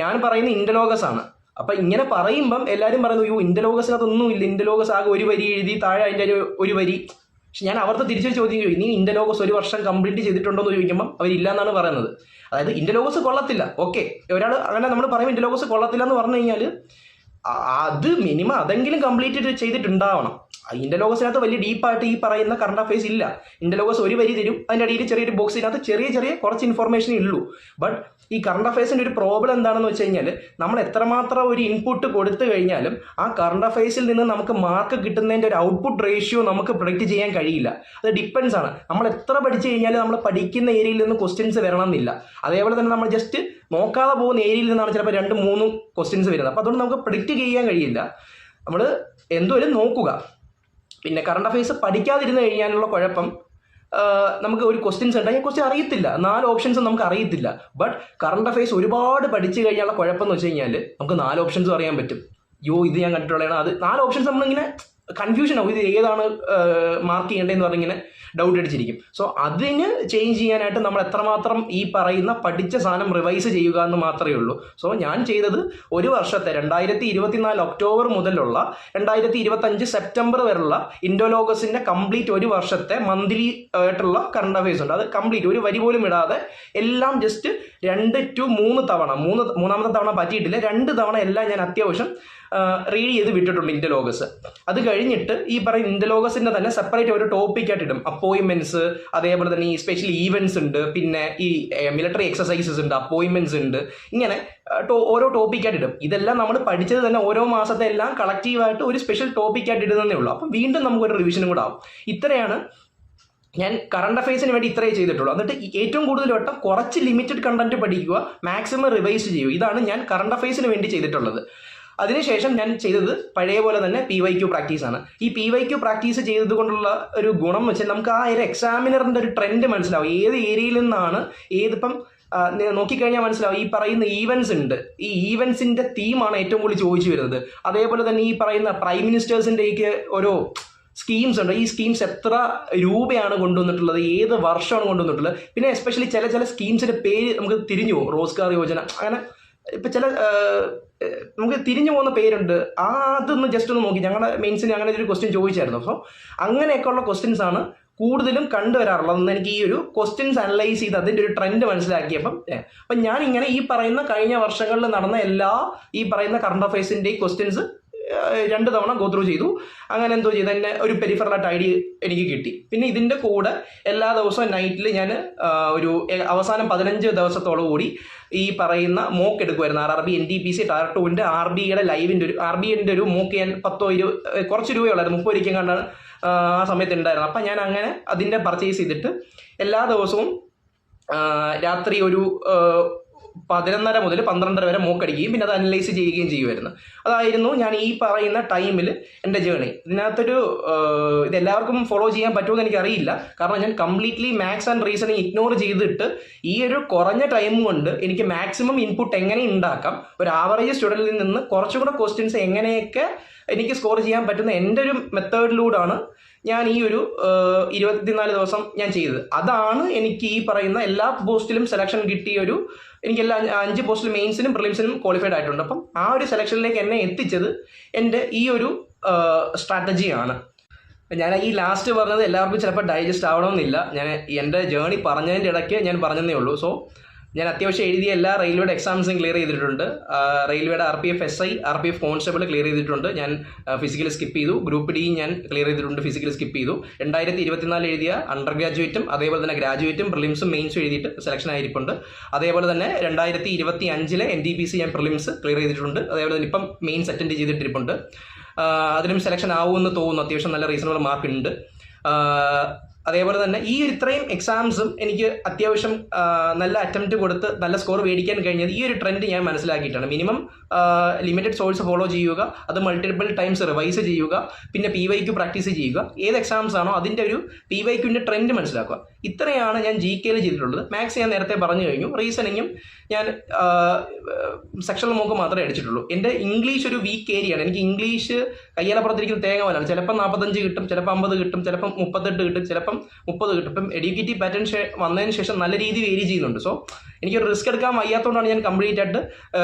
ഞാൻ പറയുന്നത് ഇൻ്റർലോഗസ് ആണ്. അപ്പം ഇങ്ങനെ പറയുമ്പം എല്ലാവരും പറയുന്നു, ഇൻ്റർലോഗസിനകത്തൊന്നും ഇല്ല, ഇൻ്റർലോഗസ് ആകെ ഒരു വരി എഴുതി താഴെ അതിൻ്റെ ഒരു വരി. പക്ഷെ ഞാൻ അവർക്ക് തിരിച്ചൊരു ചോദ്യം ചോദിക്കും, നീ ഇൻ്റർലോഗസ് 1 വർഷം കംപ്ലീറ്റ് ചെയ്തിട്ടുണ്ടോ എന്ന് ചോദിക്കുമ്പോൾ അവരില്ല എന്നാണ് പറയുന്നത്. അതായത് ഇൻ്റർലോഗസ് കൊള്ളത്തില്ല, ഓക്കെ, ഒരാൾ അങ്ങനെ നമ്മൾ പറയും ഇൻ്റർലോഗസ് കൊള്ളത്തില്ല എന്ന് പറഞ്ഞു കഴിഞ്ഞാൽ അത് മിനിമം അതെങ്കിലും കംപ്ലീറ്റ് ചെയ്തിട്ടുണ്ടാവണം. ഇൻ്റർലോഗസിനകത്ത് വലിയ ഡീപ്പായിട്ട് ഈ പറയുന്ന കറണ്ട് അഫയേഴ്സ് ഇല്ല. ഇൻ്റർലോഗസ് ഒരു വരി തരും, അതിൻ്റെ അടിയിൽ ചെറിയൊരു ബോക്സിനകത്ത് ചെറിയ കുറച്ച് ഇൻഫർമേഷനേ ഉള്ളൂ. ബട്ട് ഈ കറണ്ട് അഫയേഴ്സിൻ്റെ ഒരു പ്രോബ്ലം എന്താണെന്ന് വെച്ച് കഴിഞ്ഞാൽ, നമ്മൾ എത്രമാത്രം ഒരു ഇൻപുട്ട് കൊടുത്തു കഴിഞ്ഞാലും ആ കറണ്ട് അഫയേഴ്സിൽ നിന്ന് നമുക്ക് മാർക്ക് കിട്ടുന്നതിൻ്റെ ഒരു ഔട്ട്പുട്ട് റേഷ്യോ നമുക്ക് പ്രൊഡിക്റ്റ് ചെയ്യാൻ കഴിയില്ല. അത് ഡിപ്പെൻസ് ആണ്. നമ്മൾ എത്ര പഠിച്ചു കഴിഞ്ഞാലും നമ്മൾ പഠിക്കുന്ന ഏരിയയിൽ നിന്ന് ക്വസ്റ്റ്യൻസ് വരണമെന്നില്ല. അതേപോലെ തന്നെ നമ്മൾ ജസ്റ്റ് നോക്കാതെ പോകുന്ന ഏരിയയിൽ നിന്നാണ് ചിലപ്പോൾ 2-3 ക്വസ്റ്റ്യൻസ് വരുന്നത്. അപ്പോൾ അതുകൊണ്ട് നമുക്ക് പ്രിഡിക്റ്റ് ചെയ്യാൻ കഴിയില്ല. നമ്മൾ എന്തുവരും നോക്കുക. പിന്നെ കറണ്ട് അഫയേഴ്സ് പഠിക്കാതിരുന്ന് കഴിഞ്ഞാലുള്ള കുഴപ്പം, നമുക്ക് ഒരു ക്വസ്റ്റ്യൻസ് ഉണ്ടെങ്കിൽ ക്വസ്റ്റ്യൻ അറിയത്തില്ല, 4 ഓപ്ഷൻസും നമുക്ക് അറിയത്തില്ല. ബട്ട് കറണ്ട് അഫയേഴ്സ് ഒരുപാട് പഠിച്ചു കഴിഞ്ഞാലുള്ള കുഴപ്പമെന്ന് വെച്ച് കഴിഞ്ഞാൽ നമുക്ക് 4 ഓപ്ഷൻസും അറിയാൻ പറ്റും. ഇത് ഞാൻ കണ്ടിട്ടുള്ളതാണ്. അത് 4 ഓപ്ഷൻസ് നമ്മളിങ്ങനെ കൺഫ്യൂഷൻ ആവും, ഇത് ഏതാണ് മാർക്ക് ചെയ്യേണ്ടതെന്ന് പറഞ്ഞിങ്ങനെ ഡൗട്ട് അടിച്ചിരിക്കും. സോ അതിന് ചേഞ്ച് ചെയ്യാനായിട്ട് നമ്മൾ എത്രമാത്രം ഈ പറയുന്ന പഠിച്ച സാധനം റിവൈസ് ചെയ്യുക എന്ന് മാത്രമേ ഉള്ളൂ. സോ ഞാൻ ചെയ്തത് ഒരു വർഷത്തെ 2024 ഒക്ടോബർ മുതലുള്ള 2025 സെപ്റ്റംബർ വരെയുള്ള ഇൻഡോലോഗസിൻ്റെ കംപ്ലീറ്റ് ഒരു വർഷത്തെ മന്ത്ലി ആയിട്ടുള്ള കറണ്ട് അഫയേഴ്സ് ഉണ്ട്. അത് കംപ്ലീറ്റ് ഒരു വരി പോലും ഇടാതെ എല്ലാം ജസ്റ്റ് 2 to 3 തവണ, മൂന്നാമത്തെ തവണ പറ്റിയിട്ടില്ല, 2 തവണ എല്ലാം ഞാൻ അത്യാവശ്യം റീഡ് ചെയ്ത് വിട്ടിട്ടുണ്ട് ഇൻ്റർലോഗസ്. അത് കഴിഞ്ഞിട്ട് ഈ പറയുന്ന ഇൻ്റർലോഗസിൻ്റെ തന്നെ സെപ്പറേറ്റ് ഒരു ടോപ്പിക്കായിട്ട് ഇടും. അപ്പോയിൻമെൻറ്റ്സ്, അതേപോലെ തന്നെ ഈ സ്പെഷ്യൽ ഈവൻറ്റ്സ് ഉണ്ട്, പിന്നെ ഈ മിലിറ്ററി എക്സസൈസസ് ഉണ്ട്, അപ്പോയിൻമെൻറ്റ്സ് ഉണ്ട്, ഇങ്ങനെ ഓരോ ടോപ്പിക്കായിട്ട് ഇടും. ഇതെല്ലാം നമ്മൾ പഠിച്ചത് തന്നെ ഓരോ മാസത്തെ എല്ലാം കളക്റ്റീവായിട്ട് ഒരു സ്പെഷ്യൽ ടോപ്പിക്കായിട്ട് ഇടുന്നതേ ഉള്ളൂ. അപ്പം വീണ്ടും നമുക്കൊരു റിവിഷനും കൂടെ ആവും. ഇത്രയാണ് ഞാൻ കറണ്ട് അഫയേഴ്സിന് വേണ്ടി ഇത്രയേ ചെയ്തിട്ടുള്ളൂ. എന്നിട്ട് ഏറ്റവും കൂടുതൽ വട്ടം കുറച്ച് ലിമിറ്റഡ് കണ്ടന്റ് പഠിക്കുക, മാക്സിമം റിവൈസ് ചെയ്യുക. ഇതാണ് ഞാൻ കറണ്ട് അഫയേഴ്സിന് വേണ്ടി ചെയ്തിട്ടുള്ളത്. അതിനുശേഷം ഞാൻ ചെയ്തത് പഴയ പോലെ തന്നെ PYQ പ്രാക്ടീസാണ്. ഈ PYQ പ്രാക്ടീസ് ചെയ്തത് കൊണ്ടുള്ള ഒരു ഗുണം എന്ന് വെച്ചാൽ നമുക്ക് ആ ഒരു എക്സാമിനറിൻ്റെ ഒരു ട്രെൻഡ് മനസ്സിലാവും, ഏത് ഏരിയയിൽ നിന്നാണ് ഏതിപ്പം നോക്കിക്കഴിഞ്ഞാൽ മനസ്സിലാവും. ഈ പറയുന്ന ഈവൻസ് ഉണ്ട്, ഈ ഈവൻസിൻ്റെ തീമാണ് ഏറ്റവും കൂടുതൽ ചോദിച്ചു വരുന്നത്. അതേപോലെ തന്നെ ഈ പറയുന്ന പ്രൈം മിനിസ്റ്റേഴ്സിൻ്റെയൊക്കെ ഓരോ സ്കീംസ് ഉണ്ട്, ഈ സ്കീംസ് എത്ര രൂപയാണ് കൊണ്ടുവന്നിട്ടുള്ളത്, ഏത് വർഷമാണ് കൊണ്ടുവന്നിട്ടുള്ളത്. പിന്നെ എസ്പെഷ്യലി ചില സ്കീംസിൻ്റെ പേര് നമുക്ക് തിരിഞ്ഞു പോകും, റോസ്ഗാർ യോജന, അങ്ങനെ ഇപ്പം ചില നമുക്ക് തിരിഞ്ഞു പോകുന്ന പേരുണ്ട്, അതൊന്ന് ജസ്റ്റ് ഒന്ന് നോക്കി. ഞങ്ങളുടെ മെയിൻസിന് അങ്ങനെ ഒരു ക്വസ്റ്റ്യൻ ചോദിച്ചായിരുന്നു. സോ അങ്ങനെയൊക്കെയുള്ള ക്വസ്റ്റ്യൻസ് ആണ് കൂടുതലും കണ്ടുവരാറുള്ളത്. അന്ന് എനിക്ക് ഈ ഒരു ക്വസ്റ്റ്യൻസ് അനലൈസ് ചെയ്ത് അതിൻ്റെ ഒരു ട്രെൻഡ് മനസ്സിലാക്കിയപ്പം ഞാൻ ഇങ്ങനെ ഈ പറയുന്ന കഴിഞ്ഞ വർഷങ്ങളിൽ നടന്ന എല്ലാ ഈ പറയുന്ന കറണ്ട് അഫയേഴ്സിൻ്റെ ക്വസ്റ്റ്യൻസ് 2 തവണ ഗോ ത്രൂ ചെയ്തു. അങ്ങനെ എന്തോ ചെയ്ത് തന്നെ ഒരു പെരിഫറലായിട്ട് ഐഡിയ എനിക്ക് കിട്ടി. പിന്നെ ഇതിൻ്റെ കൂടെ എല്ലാ ദിവസവും നൈറ്റിൽ ഞാൻ ഒരു അവസാനം 15 ദിവസത്തോളം കൂടി ഈ പറയുന്ന മോക്ക് എടുക്കുമായിരുന്നു. RRB NTPC ടയർ 2ൻ്റെ RBയുടെ ലൈവിൻ്റെ ഒരു മോക്ക് ഞാൻ 10-20 കുറച്ച് രൂപയുള്ളായിരുന്നു, 30 രൂപയ്ക്കും കണ്ടാണ് ആ സമയത്ത് ഉണ്ടായിരുന്നു. അപ്പം ഞാൻ അങ്ങനെ അതിൻ്റെ പർച്ചേസ് ചെയ്തിട്ട് എല്ലാ ദിവസവും രാത്രി ഒരു 11:30 മുതൽ 12:30 വരെ മോക്കടിക്കുകയും പിന്നെ അത് അനലൈസ് ചെയ്യുകയും ചെയ്യുമായിരുന്നു. അതായിരുന്നു ഞാൻ ഈ പറയുന്ന ടൈമിൽ എൻ്റെ ജേണി. ഇതിനകത്തൊരു ഇതെല്ലാവർക്കും ഫോളോ ചെയ്യാൻ പറ്റുമെന്ന് എനിക്കറിയില്ല. കാരണം ഞാൻ completely maths and reasoning ignore ചെയ്തിട്ട് ഈ ഒരു കുറഞ്ഞ ടൈം കൊണ്ട് എനിക്ക് മാക്സിമം ഇൻപുട്ട് എങ്ങനെ ഉണ്ടാക്കാം, ഒരു ആവറേജ് സ്റ്റുഡൻറ്റിൽ നിന്ന് കുറച്ചുകൂടെ ക്വസ്റ്റ്യൻസ് എങ്ങനെയൊക്കെ എനിക്ക് സ്കോർ ചെയ്യാൻ പറ്റുന്ന എൻ്റെ ഒരു മെത്തേഡിലൂടെയാണ് ഞാൻ ഈ ഒരു 24 ദിവസം ഞാൻ ചെയ്തത്. അതാണ് എനിക്ക് ഈ പറയുന്ന എല്ലാ പോസ്റ്റിലും സെലക്ഷൻ കിട്ടിയ എനിക്ക് എല്ലാ 5 പോസ്റ്റിലും മെയിൻസിനും പ്രിലിംസിനും ക്വാളിഫൈഡ് ആയിട്ടുണ്ട്. അപ്പം ആ ഒരു സെലക്ഷനിലേക്ക് എന്നെ എത്തിച്ചത് എൻ്റെ ഈ ഒരു സ്ട്രാറ്റജിയാണ്. ഞാൻ ഈ ലാസ്റ്റ് പറഞ്ഞത് എല്ലാവർക്കും ചിലപ്പോൾ ഡൈജസ്റ്റ് ആവണമെന്നില്ല. ഞാൻ എൻ്റെ ജേണി പറഞ്ഞതിൻ്റെ ഇടയ്ക്ക് ഞാൻ പറഞ്ഞതേ ഉള്ളൂ. സോ ഞാൻ അത്യാവശ്യം എഴുതിയ എല്ലാ റെയിൽവേയുടെ എക്സാംസും ക്ലിയർ ചെയ്തിട്ടുണ്ട്. റെയിൽവേയുടെ RPF SI, RPF constable clear ചെയ്തിട്ടുണ്ട്. ഞാൻ ഫിസിക്കൽ സ്കിപ്പ് ചെയ്തു. ഗ്രൂപ്പ് ഡി ഞാൻ ക്ലിയർ ചെയ്തിട്ടുണ്ട്, ഫിസിക്കൽ സ്കിപ്പ് ചെയ്തു. 2024 എഴുതിയ അണ്ടർ ഗ്രാജുവേറ്റും അതേപോലെ തന്നെ ഗ്രാജുവേറ്റും പ്രിലിംസും മെയിൻസും എഴുതിയിട്ട് സെലക്ഷൻ ആയിരിപ്പുണ്ട്. അതേപോലെ തന്നെ 2025 NTPC ഞാൻ പ്രിലിംസ് ക്ലിയർ ചെയ്തിട്ടുണ്ട്. അതേപോലെ തന്നെ ഇപ്പം മെയിൻസ് അറ്റൻഡ് ചെയ്തിട്ടിരിപ്പുണ്ട്. അതിനും സെലക്ഷൻ ആവുമെന്ന് തോന്നുന്നു. അത്യാവശ്യം നല്ല റീസണബിൾ മാർക്ക് ഉണ്ട്. അതേപോലെ തന്നെ ഈ ഇത്രയും എക്സാംസും എനിക്ക് അത്യാവശ്യം നല്ല അറ്റംപ്റ്റ് കൊടുത്ത് നല്ല സ്കോർ മേടിക്കാൻ കഴിഞ്ഞത് ഈ ഒരു ട്രെൻഡ് ഞാൻ മനസ്സിലാക്കിയിട്ടാണ്. മിനിമം ലിമിറ്റഡ് സോഴ്സ് ഫോളോ ചെയ്യുക, അത് മൾട്ടിപ്പിൾ ടൈംസ് റിവൈസ് ചെയ്യുക, പിന്നെ PYQ പ്രാക്ടീസ് ചെയ്യുക. ഏത് എക്സാംസ് ആണോ അതിൻ്റെ ഒരു PYQൻ്റെ ട്രെൻഡ് മനസ്സിലാക്കുക. ഇത്രയാണ് ഞാൻ GKയിൽ ചെയ്തിട്ടുള്ളത്. മാത്സ് ഞാൻ നേരത്തെ പറഞ്ഞു കഴിഞ്ഞു. റീസണിങ്ങും ഞാൻ സെക്ഷണൽ മോക്ക് മാത്രമേ അടിച്ചിട്ടുള്ളൂ. എൻ്റെ ഇംഗ്ലീഷ് ഒരു വീക്ക് ഏരിയയാണ്. എനിക്ക് ഇംഗ്ലീഷ് കയ്യാലപ്പുറത്തിരിക്കുന്ന തേങ്ങ പോലാണ്. ചിലപ്പോൾ 45 കിട്ടും, ചിലപ്പോൾ 50 കിട്ടും, ചിലപ്പം 38 കിട്ടും, ചിലപ്പം 30 കിട്ടും. ഇപ്പം എഡ്യൂക്കേറ്റീവ് പാറ്റേൺ വന്നതിന് ശേഷം നല്ല രീതിയിൽ വേരി ചെയ്യുന്നുണ്ട്. സോ എനിക്കൊരു റിസ്ക് എടുക്കാൻ വയ്യാത്തതുകൊണ്ടാണ് ഞാൻ കംപ്ലീറ്റ് ആയിട്ട്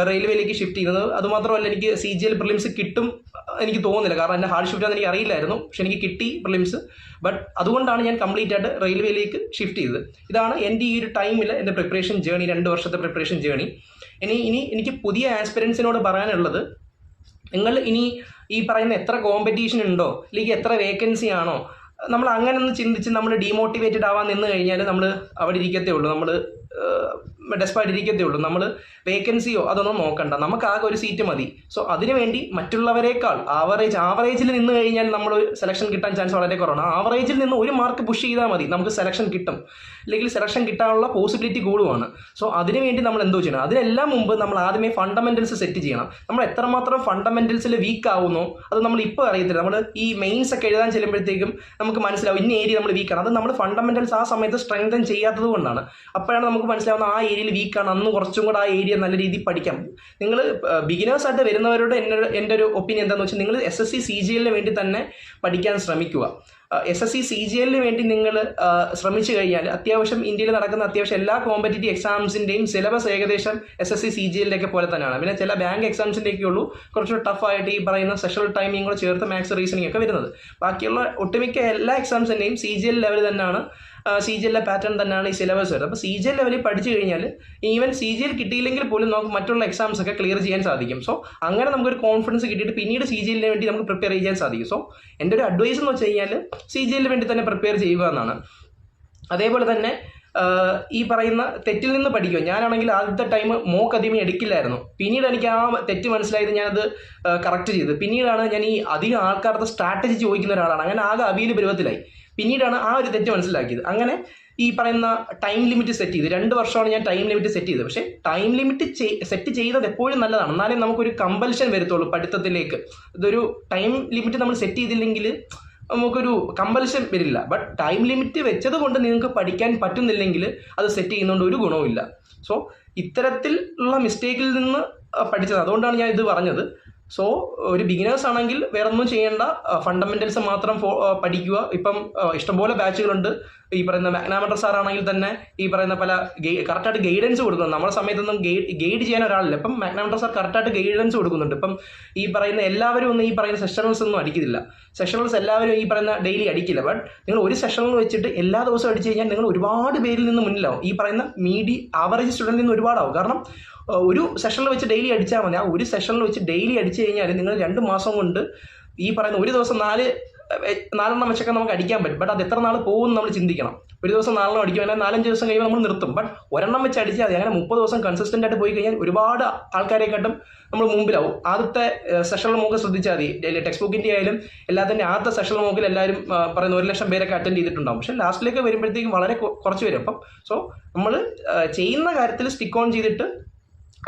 റെയിൽവേയിലേക്ക് ഷിഫ്റ്റ് ചെയ്യുന്നത്. അതുമാത്രമല്ല എനിക്ക് CGL പ്രിലിംസ് കിട്ടും എനിക്ക് തോന്നുന്നില്ല. കാരണം എൻ്റെ ഹാർഡ് ഷിഫ്റ്റ് ആണെന്ന് എനിക്ക് അറിയില്ലായിരുന്നു. പക്ഷെ എനിക്ക് കിട്ടി പ്രിലിംസ്. ബട്ട് അതുകൊണ്ടാണ് ഞാൻ കംപ്ലീറ്റ് ആയിട്ട് റെയിൽവേയിലേക്ക് ഷിഫ്റ്റ് ചെയ്തത്. ഇതാണ് എൻ്റെ ഈ ഒരു ടൈമിൽ എൻ്റെ പ്രിപ്പറേഷൻ ജേണി, 2 വർഷത്തെ പ്രിപ്പറേഷൻ ജേണി. ഇനി എനിക്ക് പുതിയ ആസ്പിരൻസിനോട് പറയാനുള്ളത്, നിങ്ങൾ ഇനി ഈ പറയുന്ന എത്ര കോമ്പറ്റീഷൻ ഉണ്ടോ അല്ലെങ്കിൽ എത്ര വേക്കൻസി ആണോ, നമ്മൾ അങ്ങനെ ഒന്ന് ചിന്തിച്ച് നമ്മൾ ഡീമോട്ടിവേറ്റഡ് ആവാൻ നിന്ന് കഴിഞ്ഞാൽ നമ്മൾ അവിടെ ഇരിക്കത്തേ ഉള്ളൂ. നമ്മൾ ഡെസ്പായിട്ട് ഇരിക്കത്തേ ഉള്ളൂ. നമ്മൾ വേക്കൻസിയോ അതൊന്നും നോക്കണ്ട, നമുക്ക് ആകെ ഒരു സീറ്റ് മതി. സോ അതിനുവേണ്ടി മറ്റുള്ളവരെക്കാൾ ആവറേജിൽ നിന്ന് കഴിഞ്ഞാൽ നമ്മൾ സെലക്ഷൻ കിട്ടാൻ ചാൻസ് വളരെ കുറവാണ്. ആവറേജിൽ നിന്ന് ഒരു മാർക്ക് പുഷ് ചെയ്താൽ മതി, നമുക്ക് സെലക്ഷൻ കിട്ടും. അല്ലെങ്കിൽ സെലക്ഷൻ കിട്ടാനുള്ള പോസിബിലിറ്റി കൂടുവാണ്. സോ അതിനുവേണ്ടി നമ്മൾ എന്തോ ചെയ്യണം, അതിനെല്ലാം മുമ്പ് നമ്മൾ ആദ്യമേ ഫണ്ടമെന്റൽസ് സെറ്റ് ചെയ്യണം. നമ്മൾ എത്രമാത്രം ഫണ്ടമെന്റൽസിൽ വീക്ക് ആവുന്നോ അത് നമ്മൾ ഇപ്പോൾ അറിയത്തില്ല. നമ്മൾ ഈ മെയിൻസ് ഒക്കെ എഴുതാൻ ചെല്ലുമ്പോഴത്തേക്കും നമുക്ക് മനസ്സിലാവും ഇന്ന ഏരിയ നമ്മൾ വീക്കാണ്. അത് നമ്മൾ ഫണ്ടമെന്റൽസ് ആ സമയത്ത് സ്ട്രെങ്തൻ ചെയ്യാത്തത് കൊണ്ടാണ്. അപ്പോഴാണ് നമുക്ക് മനസ്സിലാവുന്ന ആ ഏരിയയിൽ വീക്കാണ്, അന്ന് കുറച്ചും കൂടെ ആ ഏരിയ നല്ല രീതിയിൽ പഠിക്കാം. നിങ്ങൾ ബിഗിനേഴ്സ് ആയിട്ട് വരുന്നവരോട് എൻ്റെ ഒരു ഒപ്പീനിയൻ എന്താണെന്ന് വെച്ചാൽ, നിങ്ങൾ SSC CGL വേണ്ടി തന്നെ പഠിക്കാൻ ശ്രമിക്കുക. SSC CGL വേണ്ടി നിങ്ങൾ ശ്രമിച്ചു കഴിഞ്ഞാൽ അത്യാവശ്യം ഇന്ത്യയിൽ നടക്കുന്ന അത്യാവശ്യം എല്ലാ കോമ്പറ്റേറ്റീവ് എക്സാംസിൻ്റെയും സിലബസ് ഏകദേശം SSC CGL പോലെ തന്നെയാണ്. പിന്നെ ചില ബാങ്ക് എക്സാംസിൻ്റെയൊക്കെ ഉള്ളൂ കുറച്ചുകൂടെ ടഫായിട്ട് ഈ പറയുന്ന സെഷണൽ ടൈമിംഗ് കൂടെ ചേർത്ത് മാത്സ് റീസണിംഗ് ഒക്കെ വരുന്നത്. ബാക്കിയുള്ള ഒട്ടുമിക്ക എല്ലാ എക്സാംസിൻ്റെയും CGL ലെവൽ തന്നെയാണ്, CGL പാറ്റേൺ തന്നെയാണ് ഈ സിലബസ് വരുന്നത്. അപ്പോൾ CGL ലെവലിൽ പഠിച്ചു കഴിഞ്ഞാൽ ഈവൻ CGL കിട്ടിയില്ലെങ്കിൽ പോലും നമുക്ക് മറ്റുള്ള എക്സാംസ് ഒക്കെ ക്ലിയർ ചെയ്യാൻ സാധിക്കും. സോ അങ്ങനെ നമുക്കൊരു കോൺഫിഡൻസ് കിട്ടിയിട്ട് പിന്നീട് CGL വേണ്ടി നമുക്ക് പ്രിപ്പയർ ചെയ്യാൻ സാധിക്കും. സോ എൻ്റെ ഒരു അഡ്വൈസ് എന്ന് വെച്ച് കഴിഞ്ഞാൽ CGL വേണ്ടി തന്നെ പ്രിപ്പയർ ചെയ്യുക എന്നാണ്. അതേപോലെ തന്നെ ഈ പറയുന്ന തെറ്റിൽ നിന്ന് പഠിക്കുക. ഞാനാണെങ്കിൽ ആദ്യത്തെ ടൈം മോക്ക് അധികം എടുക്കില്ലായിരുന്നു. പിന്നീട് എനിക്ക് ആ തെറ്റ് മനസ്സിലായത് ഞാനത് കറക്റ്റ് ചെയ്ത്. പിന്നീടാണ് ഞാൻ ഈ അധികം ആൾക്കാരുടെ സ്ട്രാറ്റജി ചോദിക്കുന്ന ഒരാളാണ്. അങ്ങനെ ആകെ അവിയിൽ പരുവത്തിലായി. പിന്നീടാണ് ആ ഒരു തെറ്റ് മനസ്സിലാക്കിയത്. അങ്ങനെ ഈ പറയുന്ന ടൈം ലിമിറ്റ് സെറ്റ് ചെയ്ത് 2 വർഷമാണ് ഞാൻ ടൈം ലിമിറ്റ് സെറ്റ് ചെയ്തത്. പക്ഷേ ടൈം ലിമിറ്റ് സെറ്റ് ചെയ്തത് എപ്പോഴും നല്ലതാണ്. എന്നാലേ നമുക്കൊരു കമ്പൽഷൻ വരത്തുള്ളൂ പഠിത്തത്തിലേക്ക്. ഇതൊരു ടൈം ലിമിറ്റ് നമ്മൾ സെറ്റ് ചെയ്തില്ലെങ്കിൽ നമുക്കൊരു കമ്പൽഷൻ വരില്ല. ബട്ട് ടൈം ലിമിറ്റ് വെച്ചത് കൊണ്ട് നിങ്ങൾക്ക് പഠിക്കാൻ പറ്റുന്നില്ലെങ്കിൽ അത് സെറ്റ് ചെയ്യുന്നതുകൊണ്ട് ഒരു ഗുണവുമില്ല. സോ ഇത്തരത്തിലുള്ള മിസ്റ്റേക്കിൽ നിന്ന് പഠിച്ചത്, അതുകൊണ്ടാണ് ഞാൻ ഇത് പറഞ്ഞത്. സോ ഒരു ബിഗിനേഴ്സ് ആണെങ്കിൽ വേറെ ഒന്നും ചെയ്യേണ്ട, ഫണ്ടമെന്റൽസ് മാത്രം പഠിക്കുക. ഇപ്പം ഇഷ്ടംപോലെ ബാച്ചുകളുണ്ട്. ഈ പറയുന്ന മാക്നാമൻഡർ സാറാണെങ്കിൽ തന്നെ ഈ പറയുന്ന പല കറക്റ്റായിട്ട് ഗൈഡൻസ് കൊടുക്കുന്നുണ്ട്. നമ്മുടെ സമയത്തൊന്നും ഗൈഡ് ചെയ്യാൻ ഒരാളില്ല. ഇപ്പം മാക്നാമൻഡർ സാർ കറക്റ്റായിട്ട് ഗൈഡൻസ് കൊടുക്കുന്നുണ്ട്. ഇപ്പം ഈ പറയുന്ന എല്ലാവരും ഒന്നും ഈ പറയുന്ന സെഷണൽസ് ഒന്നും അടിക്കുന്നില്ല. സെഷണൽസ് എല്ലാവരും ഈ പറയുന്ന ഡെയിലി അടിക്കില്ല. ബട്ട് നിങ്ങൾ ഒരു സെഷനിൽ വെച്ചിട്ട് എല്ലാ ദിവസവും അടിച്ചു കഴിഞ്ഞാൽ നിങ്ങൾ ഒരുപാട് പേരിൽ നിന്ന് മുന്നിലാവും. ഈ പറയുന്ന ആവറേജ് സ്റ്റുഡൻറ്റിൽ നിന്ന് ഒരുപാടാവും. കാരണം ഒരു സെഷനിൽ വെച്ച് ഡെയിലി അടിച്ചാൽ മതി. ആ ഒരു സെഷനിൽ വെച്ച് ഡെയിലി അടിച്ചു കഴിഞ്ഞാൽ നിങ്ങൾ 2 മാസം കൊണ്ട് ഈ പറയുന്ന ഒരു ദിവസം 4 വെച്ചൊക്കെ നമുക്ക് അടിക്കാൻ പറ്റും. ബട്ട് അത് എത്ര നാൾ പോകും നമ്മൾ ചിന്തിക്കണം. ഒരു ദിവസം 4 അടിക്കും, അല്ലെങ്കിൽ 4-5 ദിവസം കഴിയുമ്പോൾ നമ്മൾ നിർത്തും. ബട്ട് 1 വെച്ച് അടിച്ചാൽ മതി. അങ്ങനെ 30 ദിവസം കൺസിസ്റ്റൻ്റ് ആയിട്ട് പോയി കഴിഞ്ഞാൽ ഒരുപാട് ആൾക്കാരെക്കാട്ടും നമ്മൾ മുമ്പിലാവും. ആദ്യത്തെ സെഷനിൽ നമുക്ക് ശ്രദ്ധിച്ചാൽ മതി. ടെക്സ്റ്റ് ബുക്കിൻ്റെ ആയാലും എല്ലാത്തിൻ്റെ ആദ്യത്തെ സെഷനിൽ നോക്കിൽ എല്ലാവരും പറയുന്ന 1 ലക്ഷം പേരൊക്കെ അറ്റൻഡ് ചെയ്തിട്ടുണ്ടാവും. പക്ഷേ ലാസ്റ്റിലേക്ക് വരുമ്പോഴത്തേക്കും വളരെ കുറച്ച് വരും. അപ്പം സോ നമ്മൾ ചെയ്യുന്ന കാര്യത്തിൽ സ്റ്റിക്ക് ഓൺ ചെയ്തിട്ട്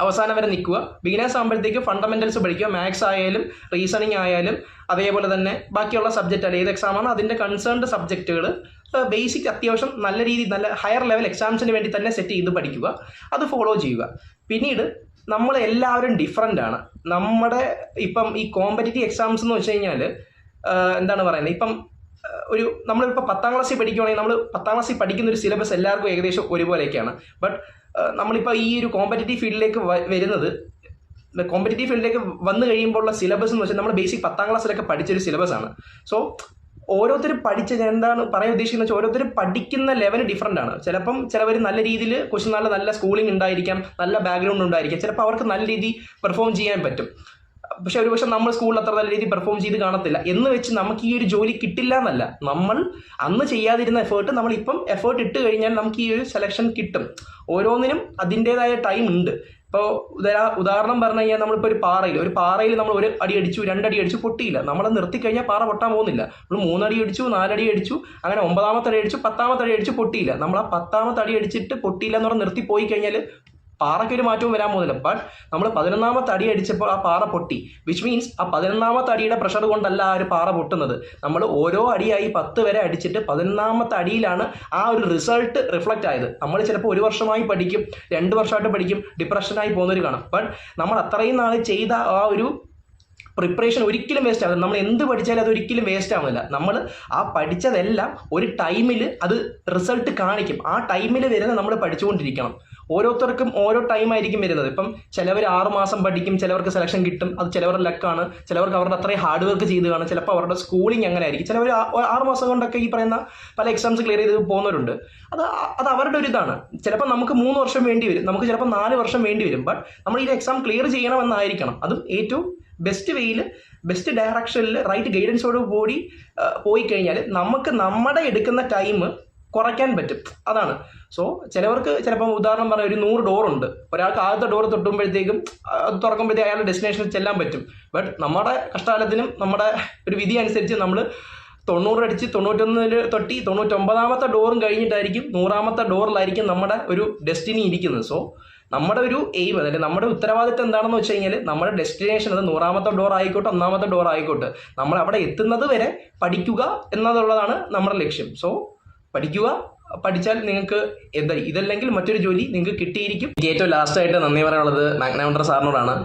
അവസാനം വരെ നിൽക്കുക. ബിഗിനേഴ്സ് ആകുമ്പോഴത്തേക്ക് ഫണ്ടമെന്റൽസ് പഠിക്കുക. മാത്സ് ആയാലും റീസണിങ് ആയാലും അതേപോലെ തന്നെ ബാക്കിയുള്ള സബ്ജക്റ്റ് ആയാലും ഏത് എക്സാമാണ് അതിൻ്റെ കൺസേൺഡ് സബ്ജക്റ്റുകൾ ബേസിക് അത്യാവശ്യം നല്ല രീതിയിൽ നല്ല ഹയർ ലെവൽ എക്സാംസിന് വേണ്ടി തന്നെ സെറ്റ് ചെയ്ത് പഠിക്കുക. അത് ഫോളോ ചെയ്യുക. പിന്നീട് നമ്മൾ എല്ലാവരും ഡിഫറൻ്റ് ആണ്. നമ്മുടെ ഇപ്പം ഈ കോമ്പറ്റീറ്റീവ് എക്സാംസ് എന്ന് വെച്ച് കഴിഞ്ഞാൽ എന്താണ് പറയുന്നത്, ഇപ്പം നമ്മളിപ്പോൾ 10ാം ക്ലാസ്സിൽ പഠിക്കുകയാണെങ്കിൽ നമ്മൾ 10ാം ക്ലാസ്സിൽ പഠിക്കുന്ന ഒരു സിലബസ് എല്ലാവർക്കും ഏകദേശം ഒരുപോലെയൊക്കെയാണ്. ബട്ട് നമ്മളിപ്പോൾ ഈ ഒരു കോമ്പറ്റീറ്റീവ് ഫീൽഡിലേക്ക് വന്നു കഴിയുമ്പോഴുള്ള സിലബസ് എന്ന് വെച്ചാൽ നമ്മൾ ബേസിക് 10ാം ക്ലാസ്സിലൊക്കെ പഠിച്ചൊരു സിലബസാണ്. സോ ഓരോരുത്തരും ഞാൻ എന്താണ് പറയാൻ ഉദ്ദേശിക്കുന്നത് വെച്ചാൽ ഓരോരുത്തരും പഠിക്കുന്ന ലെവൽ ഡിഫറൻ്റ് ആണ്. ചിലപ്പം ചിലവർ നല്ല രീതിയിൽ നല്ല സ്കൂളിംഗ് ഉണ്ടായിരിക്കാം, നല്ല ബാക്ക്ഗ്രൗണ്ട് ഉണ്ടായിരിക്കാം. ചിലപ്പോൾ അവർക്ക് നല്ല രീതിയിൽ പെർഫോം ചെയ്യാൻ പറ്റും. പക്ഷെ ഒരുപക്ഷെ നമ്മൾ സ്കൂളിൽ അത്ര നല്ല രീതിയിൽ പെർഫോം ചെയ്ത് കാണത്തില്ല. എന്ന് വെച്ച് നമുക്ക് ഈ ഒരു ജോലി കിട്ടില്ല എന്നല്ല. നമ്മൾ അന്ന് ചെയ്യാതിരുന്ന എഫേർട്ട് നമ്മളിപ്പം എഫേർട്ട് ഇട്ട് കഴിഞ്ഞാൽ നമുക്ക് ഈ ഒരു സെലക്ഷൻ കിട്ടും. ഓരോന്നിനും അതിൻ്റെതായ ടൈം ഉണ്ട്. ഇപ്പോൾ ഉദാഹരണം പറഞ്ഞു കഴിഞ്ഞാൽ നമ്മളിപ്പോൾ ഒരു പാറയിൽ നമ്മൾ 1 അടി അടിച്ചു, 2 അടി അടിച്ചു, പൊട്ടിയില്ല. നമ്മൾ നിർത്തിക്കഴിഞ്ഞാൽ പാറ പൊട്ടാൻ പോകുന്നില്ല. നമ്മൾ 3 അടി അടിച്ചു, 4 അടി അടിച്ചു, അങ്ങനെ 9ാമത്തെ അടി അടിച്ചു, 10ാമത്തെ അടി അടിച്ചു, പൊട്ടിയില്ല. നമ്മൾ ആ 10ാമത്തെ അടി അടിച്ചിട്ട് പൊട്ടിയില്ല എന്ന് പറഞ്ഞ് നിർത്തി പോയി കഴിഞ്ഞാൽ പാറയ്ക്ക് ഒരു മാറ്റവും വരാൻ പോകുന്നില്ല. ബട്ട് നമ്മൾ 11ാമത്തെ അടി അടിച്ചപ്പോൾ ആ പാറ പൊട്ടി. വിച്ച് മീൻസ് ആ 11ാമത്തെ അടിയുടെ പ്രഷർ കൊണ്ടല്ല ആ ഒരു പാറ പൊട്ടുന്നത്. നമ്മൾ ഓരോ അടിയായി 10 വരെ അടിച്ചിട്ട് 11ാമത്തെ അടിയിലാണ് ആ ഒരു റിസൾട്ട് റിഫ്ലക്റ്റ് ആയത്. നമ്മൾ ചിലപ്പോൾ 1 വർഷമായി പഠിക്കും, 2 വർഷമായിട്ട് പഠിക്കും, ഡിപ്രഷനായി പോകുന്നവർ കാണാം. ബട്ട് നമ്മൾ അത്രയും നാൾ ചെയ്ത ആ ഒരു പ്രിപ്പറേഷൻ ഒരിക്കലും വേസ്റ്റ് ആവില്ല. നമ്മൾ എന്ത് പഠിച്ചാലും അത് ഒരിക്കലും വേസ്റ്റ് ആവുന്നില്ല. നമ്മൾ ആ പഠിച്ചതെല്ലാം ഒരു ടൈമിൽ അത് റിസൾട്ട് കാണിക്കും. ആ ടൈമിൽ വരുന്നത് നമ്മൾ പഠിച്ചുകൊണ്ടിരിക്കണം. ഓരോരുത്തർക്കും ഓരോ ടൈം ആയിരിക്കും വരുന്നത്. ഇപ്പം ചിലവർ 6 മാസം പഠിക്കും, ചിലവർക്ക് സെലക്ഷൻ കിട്ടും. അത് ചിലവരുടെ ലക്കാണ്. ചിലവർക്ക് അവരുടെ അത്രയും ഹാർഡ് വർക്ക് ചെയ്ത് കാണും. ചിലപ്പോൾ അവരുടെ സ്കൂളിംഗ് അങ്ങനെ ആയിരിക്കും. ചിലവർ 6 മാസം കൊണ്ടൊക്കെ ഈ പറയുന്ന പല എക്സാംസ് ക്ലിയർ ചെയ്ത് പോകുന്നവരുണ്ട്. അത് അവരുടെ ഒരു ഇതാണ്. ചിലപ്പോൾ നമുക്ക് 3 വർഷം വേണ്ടി വരും, നമുക്ക് ചിലപ്പോൾ 4 വർഷം വേണ്ടി വരും. ബട്ട് നമ്മൾ ഈ എക്സാം ക്ലിയർ ചെയ്യണമെന്നായിരിക്കണം. അതും ഏറ്റവും ബെസ്റ്റ് വേയിൽ, ബെസ്റ്റ് ഡയറക്ഷനിൽ, റൈറ്റ് ഗൈഡൻസോട് കൂടി പോയി കഴിഞ്ഞാൽ നമുക്ക് നമ്മുടെ എടുക്കുന്ന ടൈം കുറയ്ക്കാൻ പറ്റും. അതാണ്. സോ ചിലവർക്ക് ചിലപ്പം ഉദാഹരണം പറഞ്ഞാൽ ഒരു 100 ഡോറുണ്ട്. ഒരാൾക്ക് ആദ്യത്തെ ഡോർ തൊട്ടുമ്പോഴത്തേക്കും അത് തുറക്കുമ്പോഴത്തേക്കും അയാളുടെ ഡെസ്റ്റിനേഷനിൽ ചെല്ലാൻ പറ്റും. ബട്ട് നമ്മുടെ കഷ്ടകാലത്തിനും നമ്മുടെ ഒരു വിധി അനുസരിച്ച് നമ്മൾ 90 അടിച്ച് 91 തൊട്ടി 99ാമത്തെ ഡോറും കഴിഞ്ഞിട്ടായിരിക്കും 100ാമത്തെ ഡോറിലായിരിക്കും നമ്മുടെ ഒരു ഡെസ്റ്റിനി ഇരിക്കുന്നത്. സോ നമ്മുടെ ഒരു എയിം, അതായത് നമ്മുടെ ഉത്തരവാദിത്തം എന്താണെന്ന് വെച്ച് കഴിഞ്ഞാൽ നമ്മുടെ ഡെസ്റ്റിനേഷൻ അത് 100ാമത്തെ ഡോർ ആയിക്കോട്ടെ, 1ാമത്തെ ഡോർ ആയിക്കോട്ടെ, നമ്മൾ അവിടെ എത്തുന്നത് വരെ പഠിക്കുക എന്നുള്ളതാണ് നമ്മുടെ ലക്ഷ്യം. സോ പഠിക്കുക. പഠിച്ചാൽ നിങ്ങൾക്ക് ഇതല്ലെങ്കിൽ മറ്റൊരു ജോലി നിങ്ങൾക്ക് കിട്ടിയിരിക്കും. എനിക്ക് ഏറ്റവും ലാസ്റ്റായിട്ട് നന്ദി പറയാനുള്ളത് മാക്നാമൻഡർ സാറിനോടാണ്.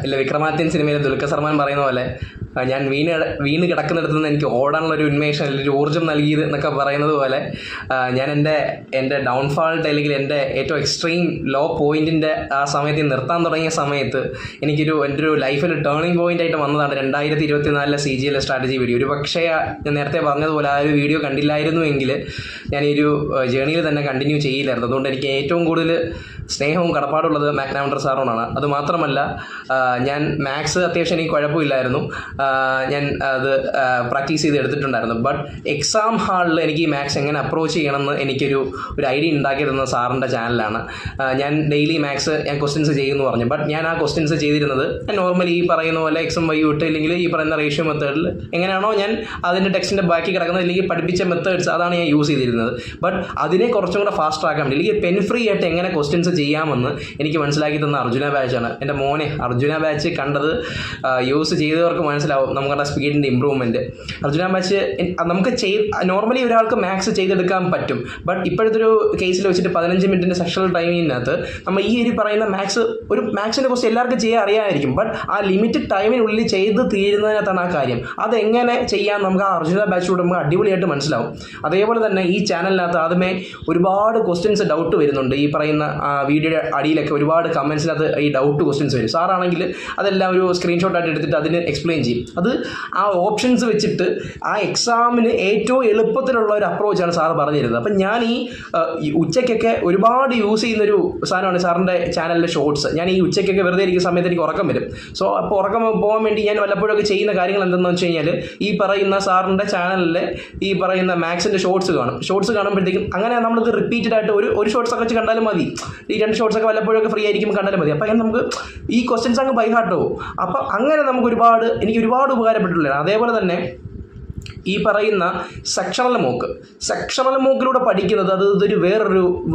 ഇല്ല, വിക്രമാദിത്യൻ സിനിമയിൽ ദുൽഖർ സൽമാൻ പറയുന്ന പോലെ ഞാൻ വീണ് കിടക്കുന്നിടത്തു നിന്ന് എനിക്ക് ഓടാനുള്ളൊരു ഉന്മേഷം അല്ലെങ്കിൽ ഒരു ഊർജ്ജം നൽകിയത് എന്നൊക്കെ പറയുന്നത് പോലെ ഞാൻ എൻ്റെ ഡൗൺഫാൾട്ട് അല്ലെങ്കിൽ എൻ്റെ ഏറ്റവും എക്സ്ട്രീം ലോ പോയിന്റിൻ്റെ ആ സമയത്ത് നിർത്താൻ തുടങ്ങിയ സമയത്ത് എൻ്റെ ഒരു ലൈഫിൽ ടേണിംഗ് പോയിന്റ് ആയിട്ട് വന്നതാണ് 2024 CGL സ്ട്രാറ്റജി വീഡിയോ. ഒരു പക്ഷേ ഞാൻ നേരത്തെ പറഞ്ഞതുപോലെ ആ ഒരു വീഡിയോ കണ്ടില്ലായിരുന്നുവെങ്കിൽ ഞാൻ ഈ ഒരു ജേണിയിൽ തന്നെ കണ്ടിന്യൂ ചെയ്യില്ലായിരുന്നു. അതുകൊണ്ട് എനിക്ക് ഏറ്റവും കൂടുതൽ സ്നേഹവും കടപ്പാടുള്ളത് മാക്നാമൻഡർ സാറിനോടാണ്. അതുമാത്രമല്ല, ഞാൻ മാത്സ് അത്യാവശ്യം എനിക്ക് കുഴപ്പമില്ലായിരുന്നു. ഞാൻ അത് പ്രാക്ടീസ് ചെയ്ത് എടുത്തിട്ടുണ്ടായിരുന്നു. ബട്ട് എക്സാം ഹാളിൽ എനിക്ക് ഈ മാത്സ് എങ്ങനെ അപ്രോച്ച് ചെയ്യണമെന്ന് എനിക്കൊരു ഐഡിയ ഉണ്ടാക്കി തന്ന സാറിൻ്റെ ചാനലാണ്. ഞാൻ ഡെയിലി മാത്സ് ഞാൻ ക്വസ്റ്റ്യൻസ് ചെയ്യുമെന്ന് പറഞ്ഞു. ബട്ട് ഞാൻ ആ ക്വസ്റ്റ്യൻസ് ചെയ്തിരുന്നത് ഞാൻ നോർമലി ഈ പറയുന്ന പോലെ എക്സും വൈ ഇട്ട് ഇല്ലെങ്കിൽ ഈ പറയുന്ന റേഷ്യോ മെത്തേഡിൽ എങ്ങനെയാണോ ഞാൻ അതിൻ്റെ ടെക്സ്റ്റിൻ്റെ ബാക്കി കിടക്കുന്നത് അല്ലെങ്കിൽ പഠിപ്പിച്ച മെത്തേഡ്സ് അതാണ് ഞാൻ യൂസ് ചെയ്തിരുന്നത്. ബട്ട് അതിനെ കുറച്ചും കൂടെ ഫാസ്റ്റ് ആക്കാൻ വേണ്ടി അല്ലെങ്കിൽ പെൻ ഫ്രീ ആയിട്ട് എങ്ങനെ ക്വസ്റ്റ്യൻസ് ചെയ്യാമെന്ന് എനിക്ക് മനസ്സിലാക്കി തന്ന അർജുന ബാച്ചാണ്. എൻ്റെ മോനെ അർജുന ബാച്ച് കണ്ടത് യൂസ് ചെയ്തവർക്ക് മനസ്സിലാവും നമ്മുടെ സ്പീഡിൻ്റെ ഇമ്പ്രൂവ്മെൻറ്റ്. അർജുന ബാച്ച് നമുക്ക് നോർമലി ഒരാൾക്ക് മാത്സ് ചെയ്തെടുക്കാൻ പറ്റും. ബട്ട് ഇപ്പോഴത്തെ ഒരു കേസിൽ വെച്ചിട്ട് 15 മിനിറ്റിൻ്റെ സെക്ഷൽ ടൈമിനകത്ത് നമ്മൾ ഈ ഒരു പറയുന്ന മാത്സിനെ കുറിച്ച് എല്ലാവർക്കും ചെയ്യാൻ അറിയാമായിരിക്കും. ബട്ട് ആ ലിമിറ്റഡ് ടൈമിനുള്ളിൽ ചെയ്ത് തീരുന്നതിനകത്താണ് ആ കാര്യം. അതെങ്ങനെ ചെയ്യാൻ നമുക്ക് ആ അർജുന ബാച്ചിലൂടെ നമുക്ക് അടിപൊളിയായിട്ട് മനസ്സിലാവും. അതേപോലെ തന്നെ ഈ ചാനലിനകത്ത് ആദ്യമേ ഒരുപാട് ക്വസ്റ്റ്യൻസ് ഡൗട്ട് വരുന്നുണ്ട്. ഈ പറയുന്ന വീഡിയോയുടെ അടിയിലൊക്കെ ഒരുപാട് കമൻസിനകത്ത് ഈ ഡൗട്ട് ക്വസ്റ്റ്യൻസ് വരും. സാറാണെങ്കിൽ അതെല്ലാം ഒരു സ്ക്രീൻഷോട്ടായിട്ട് എടുത്തിട്ട് അതിന് എക്സ്പ്ലെയിൻ ചെയ്യും. അത് ആ ഓപ്ഷൻസ് വെച്ചിട്ട് ആ എക്സാമിന് ഏറ്റവും എളുപ്പത്തിലുള്ള ഒരു അപ്രോച്ചാണ് സാറ് പറഞ്ഞിരുന്നത്. അപ്പം ഞാൻ ഈ ഉച്ചയ്ക്കൊക്കെ ഒരുപാട് യൂസ് ചെയ്യുന്നൊരു സാധനമാണ് സാറിൻ്റെ ചാനലിലെ ഷോർട്സ്. ഞാൻ ഈ ഉച്ചയ്ക്കൊക്കെ വെറുതെ ഇരിക്കുന്ന സമയത്ത് എനിക്ക് ഉറക്കം വരും. സോ അപ്പോൾ ഉറക്കം പോകാൻ വേണ്ടി ഞാൻ വല്ലപ്പോഴൊക്കെ ചെയ്യുന്ന കാര്യങ്ങൾ എന്തെന്ന് വെച്ച് കഴിഞ്ഞാൽ ഈ പറയുന്ന സാറിൻ്റെ ചാനലിലെ ഈ പറയുന്ന മാത്സിൻ്റെ ഷോർട്സ് കാണും. ഷോർട്സ് കാണുമ്പോഴത്തേക്കും അങ്ങനെ നമ്മൾക്ക് റിപ്പീറ്റഡ് ആയിട്ട് ഒരു ഷോർട്സ് ഒക്കെ വെച്ച് കണ്ടാലും മതി. ഈ 2 ഷോർട്സൊക്കെ വല്ലപ്പോഴൊക്കെ ഫ്രീ ആയിരിക്കും കണ്ടാലും മതി. അപ്പോൾ അങ്ങനെ നമുക്ക് ഈ ക്വസ്റ്റ്യൻസ് അങ്ങ് ബൈ ഹാർട്ട് പോകും. അപ്പം അങ്ങനെ നമുക്ക് എനിക്ക് ഒരുപാട് ഉപകാരപ്പെട്ടിട്ടുള്ളതാണ്. അതേപോലെ തന്നെ ഈ പറയുന്ന സെക്ഷണൽ മോക്കിലൂടെ പഠിക്കുന്നത് ഇതൊരു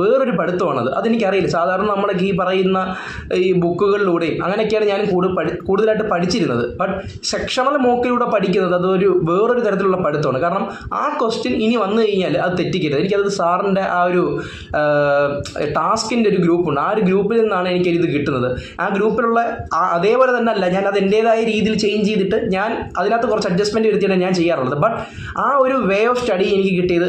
വേറൊരു പഠിത്തമാണത്. അതെനിക്കറിയില്ല. സാധാരണ നമ്മുടെ ഈ പറയുന്ന ഈ ബുക്കുകളിലൂടെയും അങ്ങനെയൊക്കെയാണ് ഞാൻ കൂടുതലായിട്ട് പഠിച്ചിരുന്നത്. ബട്ട് സെക്ഷണൽ മോക്കിലൂടെ പഠിക്കുന്നത് വേറൊരു തരത്തിലുള്ള പഠിത്തമാണ്. കാരണം ആ ക്വസ്റ്റ്യൻ ഇനി വന്നു കഴിഞ്ഞാൽ അത് തെറ്റിക്കരുത്. എനിക്കത് സാറിൻ്റെ ആ ഒരു ടാസ്കിൻ്റെ ഒരു ഗ്രൂപ്പുണ്ട്. ആ ഒരു ഗ്രൂപ്പിൽ നിന്നാണ് എനിക്കിത് കിട്ടുന്നത്. ആ ഗ്രൂപ്പിലുള്ള അതേപോലെ തന്നെ അല്ല, ഞാൻ അത് എൻ്റേതായ രീതിയിൽ ചേഞ്ച് ചെയ്തിട്ട് ഞാൻ അതിനകത്ത് കുറച്ച് അഡ്ജസ്റ്റ്മെൻറ്റ് വരുത്തിയാണ് ഞാൻ ചെയ്യാറുള്ളത്. ബട്ട് ആ ഒരു വേ ഓഫ് സ്റ്റഡി എനിക്ക് കിട്ടിയത്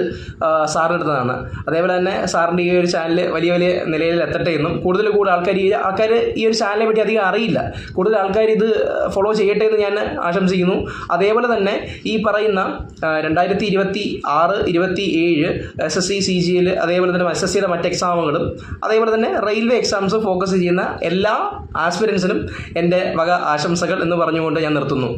സാറിൻ്റെ അടുത്താണ്. അതേപോലെ തന്നെ സാറിൻ്റെ ഈ ഒരു ചാനൽ വലിയ നിലയിൽ എത്തട്ടെ എന്നും കൂടുതൽ ആൾക്കാർ ഈ ഒരു ചാനലിനെ പറ്റി അധികം അറിയില്ല, കൂടുതൽ ആൾക്കാർ ഇത് ഫോളോ ചെയ്യട്ടെ എന്ന് ഞാൻ ആശംസിക്കുന്നു. അതേപോലെ തന്നെ ഈ പറയുന്ന 2026, 27 SSC CGL അതേപോലെ തന്നെ SSCയുടെ മറ്റ് എക്സാമുകളും അതേപോലെ തന്നെ റെയിൽവേ എക്സാംസും ഫോക്കസ് ചെയ്യുന്ന എല്ലാ ആസ്പിരൻസിനും എൻ്റെ വക ആശംസകൾ എന്ന് പറഞ്ഞുകൊണ്ട് ഞാൻ നിർത്തുന്നു.